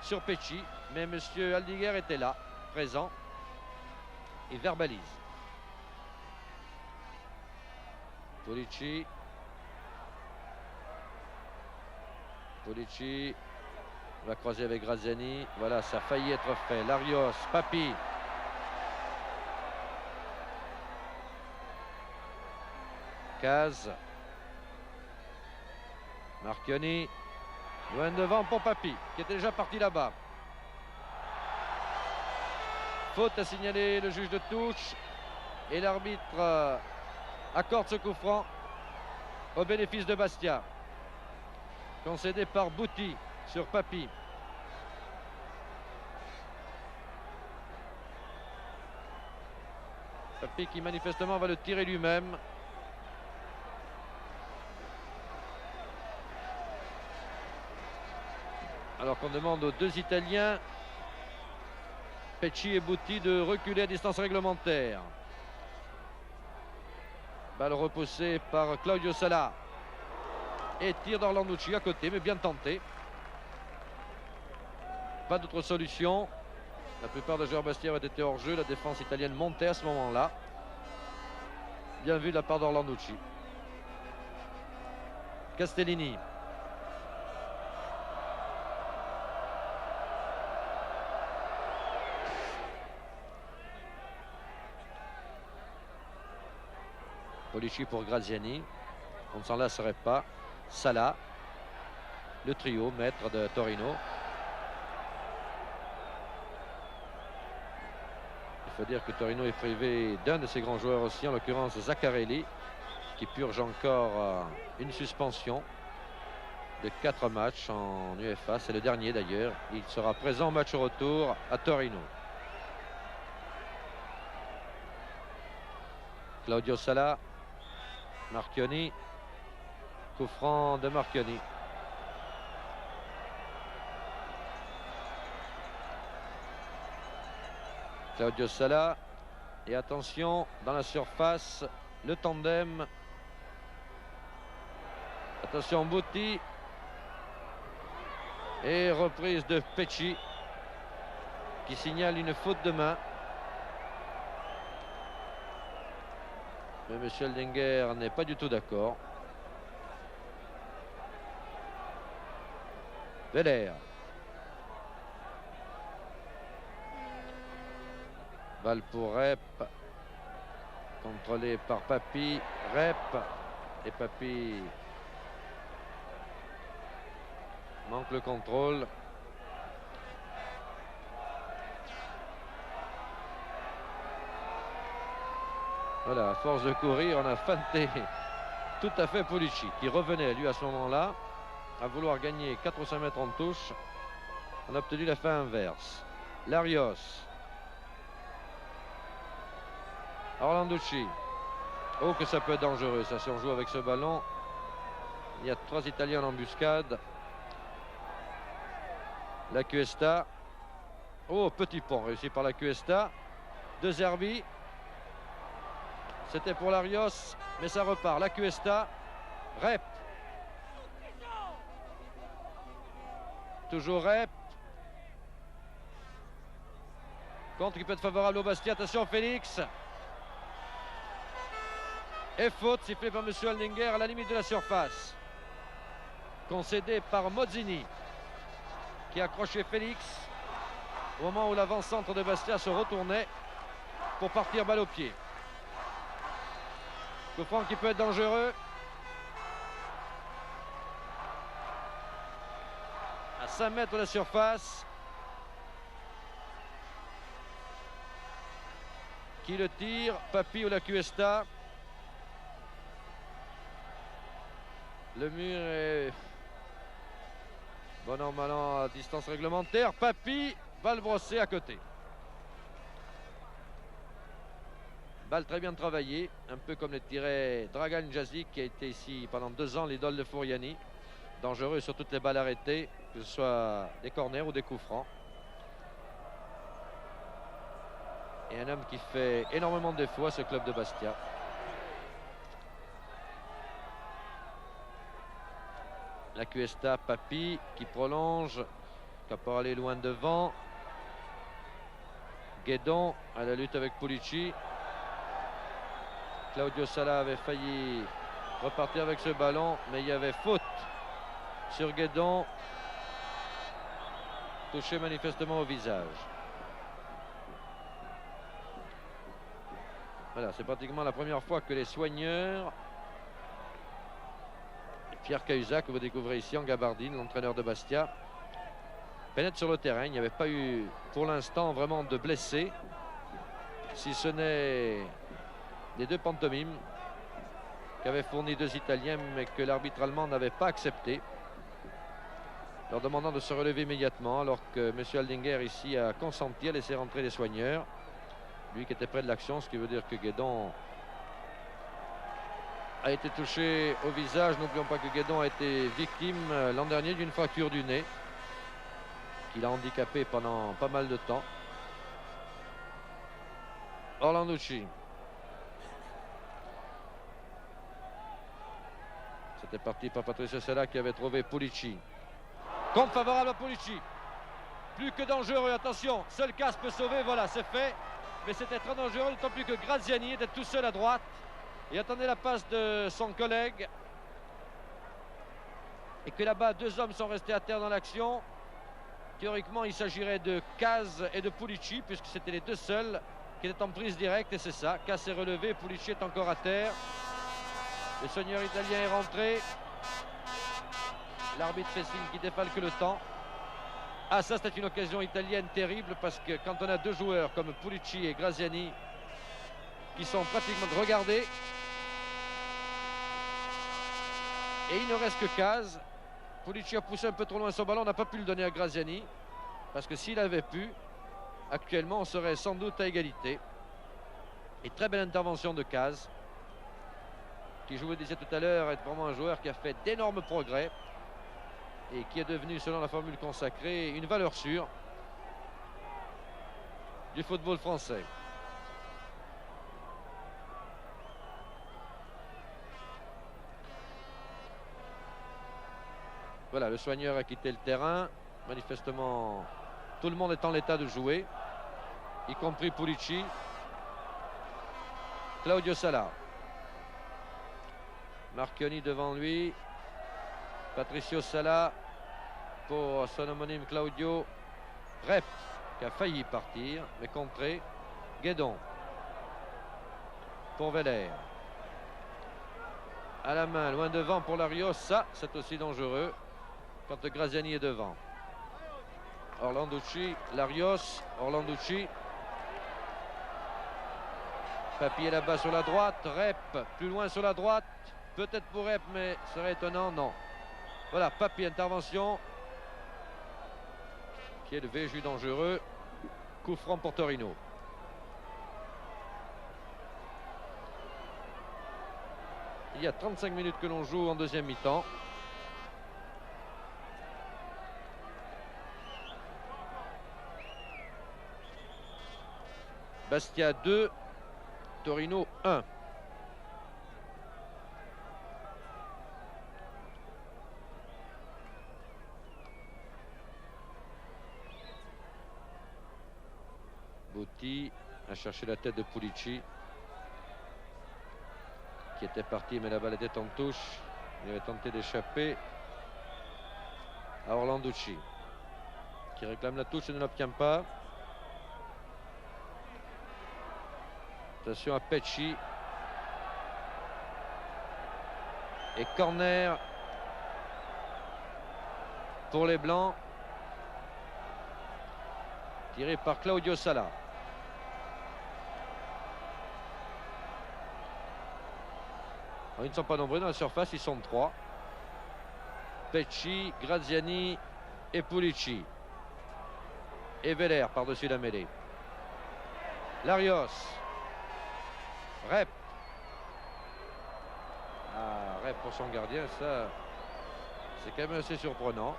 sur Pecci. Mais M. Aldiguer était là, présent. Et verbalise. Pulici. Pulici va croiser avec Graziani. Voilà, ça a failli être fait. Larios, Papi. Caz. Marchioni. Loin devant pour Papi, qui était déjà parti là-bas. Faute à signaler le juge de touche. Et l'arbitre accorde ce coup franc au bénéfice de Bastia. Concédé par Butti sur Papi. Papi qui manifestement va le tirer lui-même. Alors qu'on demande aux deux Italiens, Pecci et Butti, de reculer à distance réglementaire. Balle repoussée par Claudio Sala. Et tir d'Orlanducci à côté, mais bien tenté. Pas d'autre solution. La plupart des joueurs bastiais avaient été hors jeu. La défense italienne montait à ce moment-là. Bien vu de la part d'Orlanducci. Castellini. Polici pour Graziani. On ne s'en lasserait pas. Sala. Le trio maître de Torino. Il faut dire que Torino est privé d'un de ses grands joueurs aussi, en l'occurrence Zaccarelli, qui purge encore une suspension de 4 matchs en UEFA. C'est le dernier d'ailleurs. Il sera présent au match retour à Torino. Claudio Sala. Marchioni. Coup franc de Marchioni. Claudio Sala. Et attention, dans la surface, le tandem. Attention, Butti. Et reprise de Pecci, qui signale une faute de main. Mais M. Eldinger n'est pas du tout d'accord. Veller. Balle pour Rep. Contrôlé par Papi. Rep. Et Papi manque le contrôle. Voilà, à force de courir, on a feinté tout à fait Polici, qui revenait lui à ce moment-là à vouloir gagner 4 ou 5 mètres en touche. On a obtenu la fin inverse. Larios. Orlanducci. Oh, que ça peut être dangereux, ça, si on joue avec ce ballon. Il y a 3 Italiens en embuscade. La Cuesta. Oh, petit pont réussi par la Cuesta. De Zerbi. C'était pour Larios, mais ça repart. La Cuesta. Rep. Toujours Rep. Contre qui peut être favorable au Bastia. Attention, Félix. Et faute sifflée par M. Eldinger à la limite de la surface. Concédé par Mozzini, qui a accroché Félix au moment où l'avant-centre de Bastia se retournait pour partir balle au pied. Coup franc qui peut être dangereux. À 5 mètres de la surface. Qui le tire? Papi ou la Cuesta? Le mur est bon an mal an à distance réglementaire. Papi va le brosser à côté. Balle très bien travaillée, un peu comme le tirait Dragan Jazic, qui a été ici pendant 2 ans l'idole de Furiani. Dangereux sur toutes les balles arrêtées, que ce soit des corners ou des coups francs. Et un homme qui fait énormément de défauts à ce club de Bastia. La Cuesta, Papi qui prolonge. Caporal est loin devant. Guédon à la lutte avec Polici. Claudio Sala avait failli repartir avec ce ballon, mais il y avait faute sur Guédon. Touché manifestement au visage. Voilà, c'est pratiquement la première fois que les soigneurs, Pierre Cahuzac, que vous découvrez ici en gabardine, l'entraîneur de Bastia, pénètre sur le terrain. Il n'y avait pas eu pour l'instant vraiment de blessés, si ce n'est les 2 pantomimes qu'avaient fourni 2 Italiens, mais que l'arbitre allemand n'avait pas accepté, leur demandant de se relever immédiatement, alors que M. Eldinger ici a consenti à laisser rentrer les soigneurs, lui qui était près de l'action, ce qui veut dire que Guédon a été touché au visage. N'oublions pas que Guédon a été victime l'an dernier d'une fracture du nez qui l'a handicapé pendant pas mal de temps. Orlanducci. C'était parti par Patricio Sala qui avait trouvé Polici. Compte favorable à Polici. Plus que dangereux, attention, seul casse peut sauver, voilà, c'est fait. Mais c'était très dangereux, d'autant plus que Graziani était tout seul à droite. Et attendez la passe de son collègue. et que là-bas 2 hommes sont restés à terre dans l'action. Théoriquement, il s'agirait de Kaz et de Pulici, puisque c'était les 2 seuls qui étaient en prise directe, et c'est ça. Kaz est relevé, Pulici est encore à terre. Le soigneur italien est rentré. L'arbitre fait signe qu'il défalque le temps. Ah, ça, c'est une occasion italienne terrible, parce que quand on a 2 joueurs comme Pulici et Graziani qui sont pratiquement... Regardez. Et il ne reste que Kaz. Pulici a poussé un peu trop loin son ballon, on n'a pas pu le donner à Graziani, parce que s'il avait pu, actuellement on serait sans doute à égalité. Et très belle intervention de Kaz, qui, je vous le disais tout à l'heure, est vraiment un joueur qui a fait d'énormes progrès et qui est devenu, selon la formule consacrée, une valeur sûre du football français. Voilà, le soigneur a quitté le terrain. Manifestement, tout le monde est en l'état de jouer, y compris Pulici. Claudio Sala. Marchioni devant lui. Patricio Sala pour son homonyme Claudio. Rep qui a failli partir, mais contré. Guédon pour Veller. À la main, loin devant pour Larios. Ça, c'est aussi dangereux quand Graziani est devant. Orlanducci, Larios, Orlanducci. Papi est là-bas sur la droite. Rep plus loin sur la droite. Peut-être pour Rep, mais ce serait étonnant, non. Voilà, Papi, intervention qui est levé, jus dangereux. Coup franc pour Torino. Il y a 35 minutes que l'on joue en deuxième mi-temps. Bastia 2, Torino 1. Botti a cherché la tête de Pulici, qui était parti, mais la balle était en touche. Il avait tenté d'échapper à Orlanducci, qui réclame la touche et ne l'obtient pas. Attention à Pecci. Et corner pour les Blancs, tiré par Claudio Sala. Alors, ils ne sont pas nombreux dans la surface, ils sont 3. Pecci, Graziani et Pulici. Et Veller par-dessus la mêlée. Larios. Rep. Ah, Rep pour son gardien, ça, c'est quand même assez surprenant.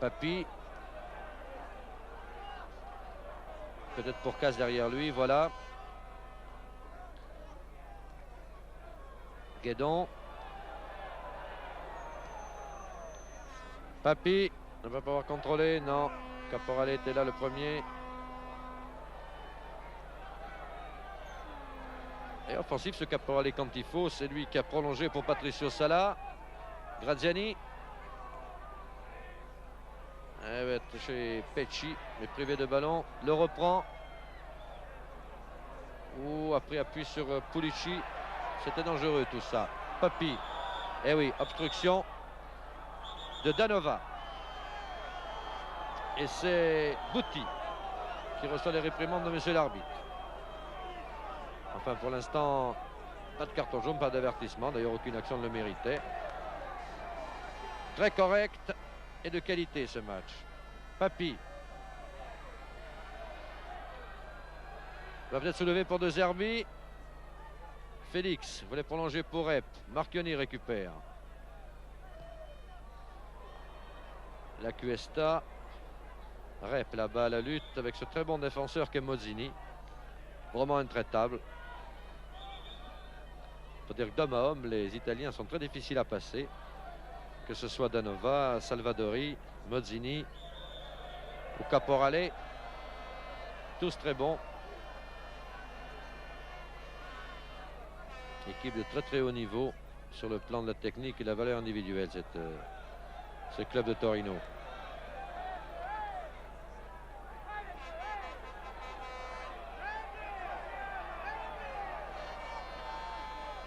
Papi. Peut-être pour Kaz derrière lui, voilà. Guédon. Papi ne va pas avoir contrôlé, non. Caporale était là le premier. Et offensif ce Caporale quand il faut. C'est lui qui a prolongé pour Patricio Sala. Graziani. Elle va toucher Pecci, mais privé de ballon. Le reprend. Ou après appui sur Pulici. C'était dangereux tout ça. Papi. Eh oui, obstruction de Danova. Et c'est Botti qui reçoit les réprimandes de monsieur l'arbitre. Enfin, pour l'instant, pas de carton jaune, pas d'avertissement. D'ailleurs, aucune action ne le méritait. Très correct et de qualité ce match. Papi va peut-être soulever pour De Zerbi. Félix voulait prolonger pour Rep. Marchioni récupère. La Cuesta. Rep là-bas à la lutte avec ce très bon défenseur qu'est Mozzini. Vraiment intraitable. Il faut dire que d'homme à homme, les Italiens sont très difficiles à passer. Que ce soit Danova, Salvadori, Mozzini ou Caporale. Tous très bons. Équipe de très très haut niveau sur le plan de la technique et la valeur individuelle, ce club de Torino.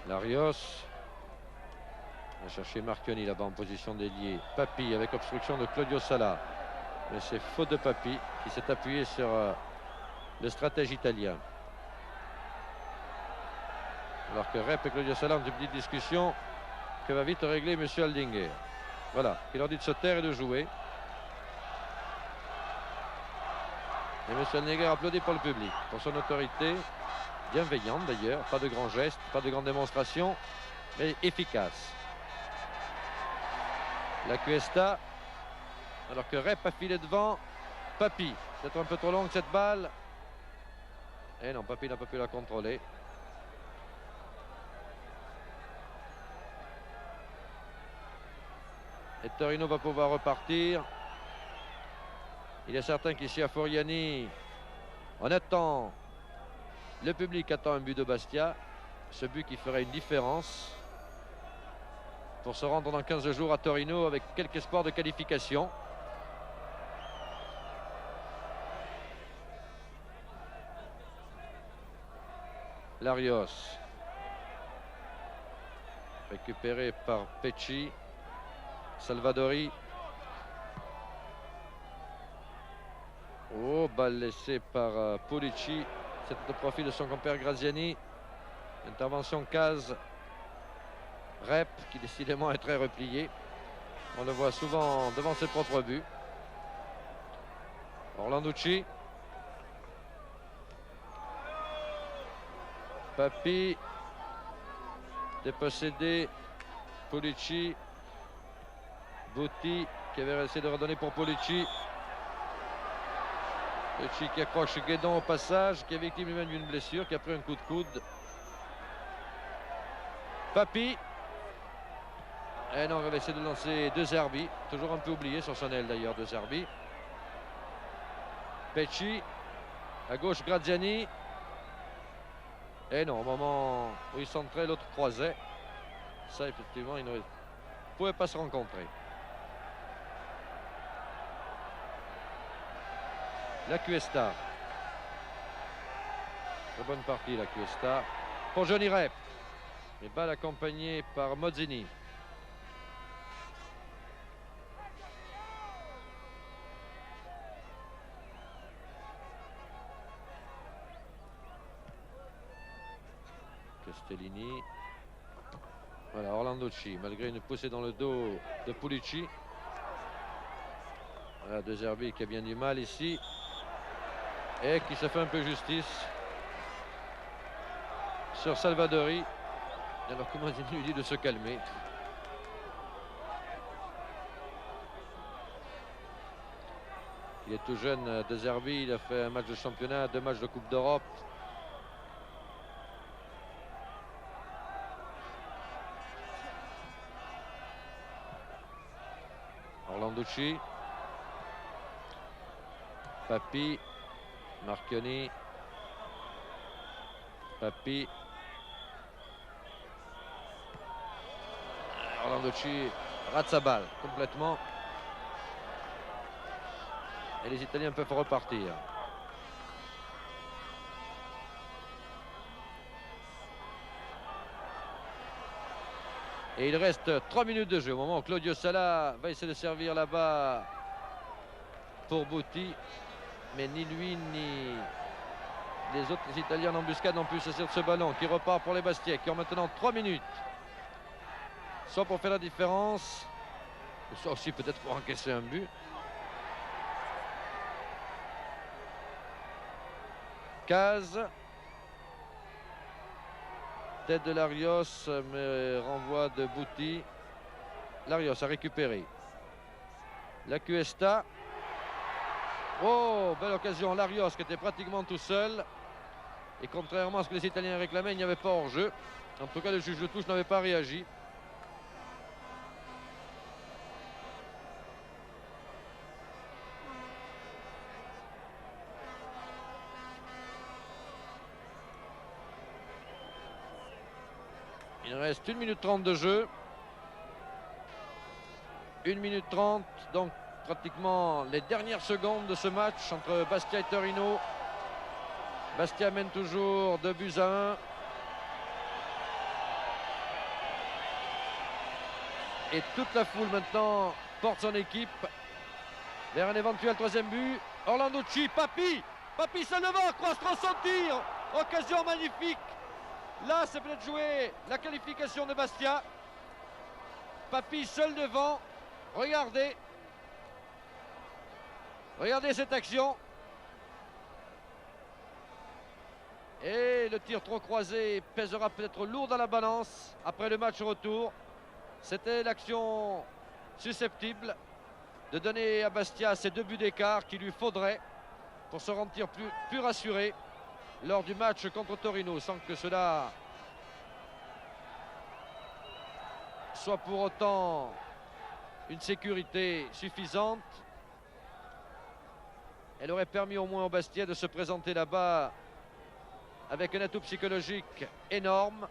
Larios va chercher Marchioni là-bas en position d'ailier. Papi avec obstruction de Claudio Sala. Mais c'est faute de Papi qui s'est appuyé sur le stratège italien. Alors que Rep et Claudio Sala ont une petite discussion que va vite régler M. Aldinger. Voilà, il leur dit de se taire et de jouer. Et M. Aldinger applaudi pour le public, pour son autorité, bienveillante d'ailleurs, pas de grands gestes, pas de grandes démonstrations, mais efficace. La Cuesta, alors que Rep a filé devant. Papi, peut-être un peu trop longue cette balle. Et non, Papi n'a pas pu la contrôler. Et Torino va pouvoir repartir. Il est certain qu'ici à Foriani, on attend, le public attend un but de Bastia. Ce but qui ferait une différence pour se rendre dans 15 jours à Torino avec quelques espoirs de qualification. Larios. Récupéré par Pecci. Salvadori. Oh, balle laissée par Pulici. C'est le profil de son compère Graziani. Intervention Case. Rep qui décidément est très replié. On le voit souvent devant ses propres buts. Orlanducci. Papi. Dépossédé. Pulici. Butti qui avait essayé de redonner pour Pulici. Pulici qui accroche Guédon au passage, qui est victime lui-même d'une blessure, qui a pris un coup de coude. Papi. Et non, il va essayer de lancer De Zerbi, toujours un peu oublié sur son aile d'ailleurs, De Zerbi. Pecci. À gauche Graziani. Et non, au moment où il centrait, l'autre croisait. Ça, effectivement, ils ne pouvaient pas se rencontrer. La Cuesta. Très bonne partie, la Cuesta. Pour Johnny Rep. Et balle accompagnée par Mozzini. Castellini. Voilà, Orlanducci, malgré une poussée dans le dos de Pulici. Voilà, De Zerbi qui a bien du mal ici. Et qui se fait un peu justice sur Salvadori. Alors comment il lui dit de se calmer. Il est tout jeune, De Zerbi. Il a fait un match de championnat, 2 matchs de Coupe d'Europe. Orlanducci. Papi. Marchioni. Papi. Orlanducci rate sa balle complètement. Et les Italiens peuvent repartir. Et il reste 3 minutes de jeu au moment où Claudio Sala va essayer de servir là-bas pour Butti. Mais ni lui ni les autres Italiens d'embuscade n'ont pu saisir de ce ballon qui repart pour les Bastiais qui ont maintenant 3 minutes. Soit pour faire la différence, soit aussi peut-être pour encaisser un but. Case. Tête de Larios, mais renvoi de Butti. Larios a récupéré. La Cuesta. Oh, belle occasion. Larios qui était pratiquement tout seul. Et contrairement à ce que les Italiens réclamaient, il n'y avait pas hors-jeu. En tout cas, le juge de touche n'avait pas réagi. Il reste 1 minute 30 de jeu. 1 minute 30, donc pratiquement les dernières secondes de ce match entre Bastia et Torino. Bastia mène toujours 2-1. Et toute la foule maintenant porte son équipe vers un éventuel 3e but. Orlanducci, Papi seul devant, croise trop son tir. Occasion magnifique. Là, c'est peut-être jouer la qualification de Bastia. Papi seul devant. Regardez cette action. Et le tir trop croisé pèsera peut-être lourd dans la balance après le match retour. C'était l'action susceptible de donner à Bastia ces 2 buts d'écart qu'il lui faudrait pour se sentir plus rassuré lors du match contre Torino, sans que cela soit pour autant une sécurité suffisante. Elle aurait permis au moins au Bastia de se présenter là-bas avec un atout psychologique énorme.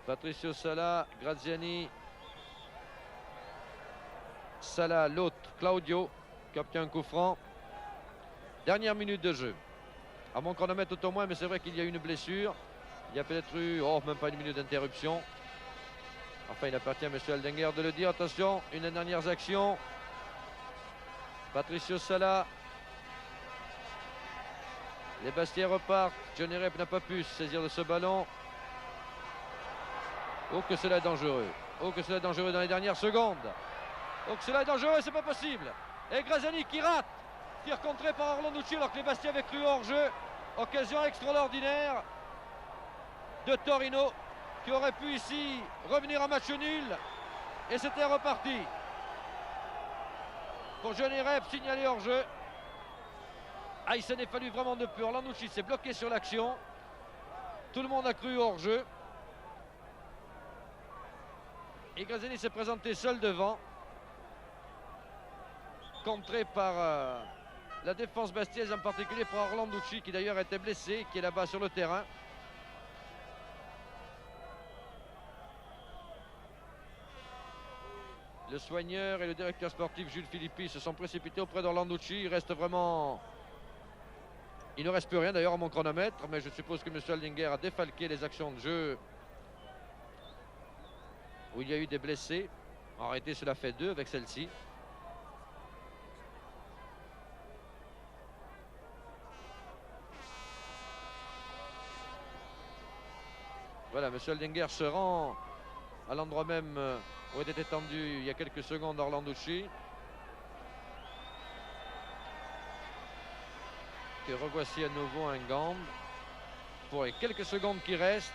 Patricio Sala, Graziani, Sala, l'autre, Claudio, qui obtient un coup franc. Dernière minute de jeu. À mon chronomètre tout au moins, mais c'est vrai qu'il y a eu une blessure. Il y a peut-être eu, même pas une minute d'interruption. Enfin, il appartient à M. Aldenguer de le dire. Attention, une des dernières actions. Patricio Sala. Les Bastiais repartent. Johnny Rep n'a pas pu se saisir de ce ballon. Oh que cela est dangereux. Oh que cela est dangereux dans les dernières secondes. Oh que cela est dangereux, c'est pas possible. Et Graziani qui rate. Tir contré par Orlanducci alors que les Bastiais avaient cru hors jeu. Occasion extraordinaire de Torino qui aurait pu ici revenir en match nul. Et c'était reparti. Pour Johnny Rep, signalé hors jeu. Ah, il s'en est fallu vraiment de peu. Orlanducci s'est bloqué sur l'action. Tout le monde a cru hors jeu. Et Graziani s'est présenté seul devant. Contré par la défense bastiaise, en particulier par Orlanducci, qui d'ailleurs était blessé, qui est là-bas sur le terrain. Le soigneur et le directeur sportif Jules Philippi se sont précipités auprès d'Orlanducci. Il reste vraiment... Il ne reste plus rien d'ailleurs à mon chronomètre, mais je suppose que M. Aldenguer a défalqué les actions de jeu où il y a eu des blessés. En réalité, cela fait 2 avec celle-ci. Voilà, M. Aldenguer se rend à l'endroit même où était étendu il y a quelques secondes Orlanducci. Que revoici à nouveau un Gand pour les quelques secondes qui restent.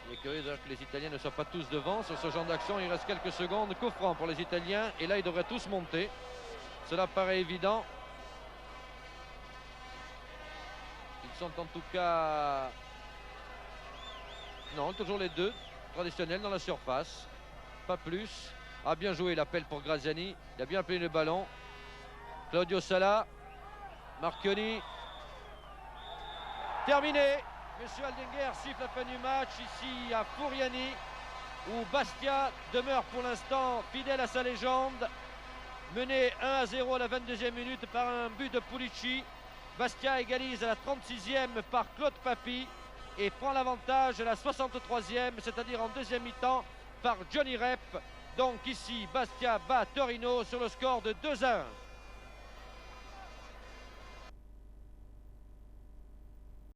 Il est curieux d'ailleurs que les Italiens ne soient pas tous devant sur ce genre d'action. Il reste quelques secondes. Coup franc pour les Italiens. Et là, ils devraient tous monter. Cela paraît évident. Ils sont en tout cas... Non, toujours les deux traditionnels dans la surface. Pas plus. Ah, bien joué l'appel pour Graziani. Il a bien appelé le ballon. Claudio Sala. Marchioni. Terminé. Monsieur Aldenguer siffle la fin du match ici à Furiani, où Bastia demeure pour l'instant fidèle à sa légende. Mené 1-0 à la 22e minute par un but de Pulici. Bastia égalise à la 36e par Claude Papi et prend l'avantage à la 63e, c'est-à-dire en deuxième mi-temps, par Johnny Rep. Donc ici, Bastia bat Torino sur le score de 2-1.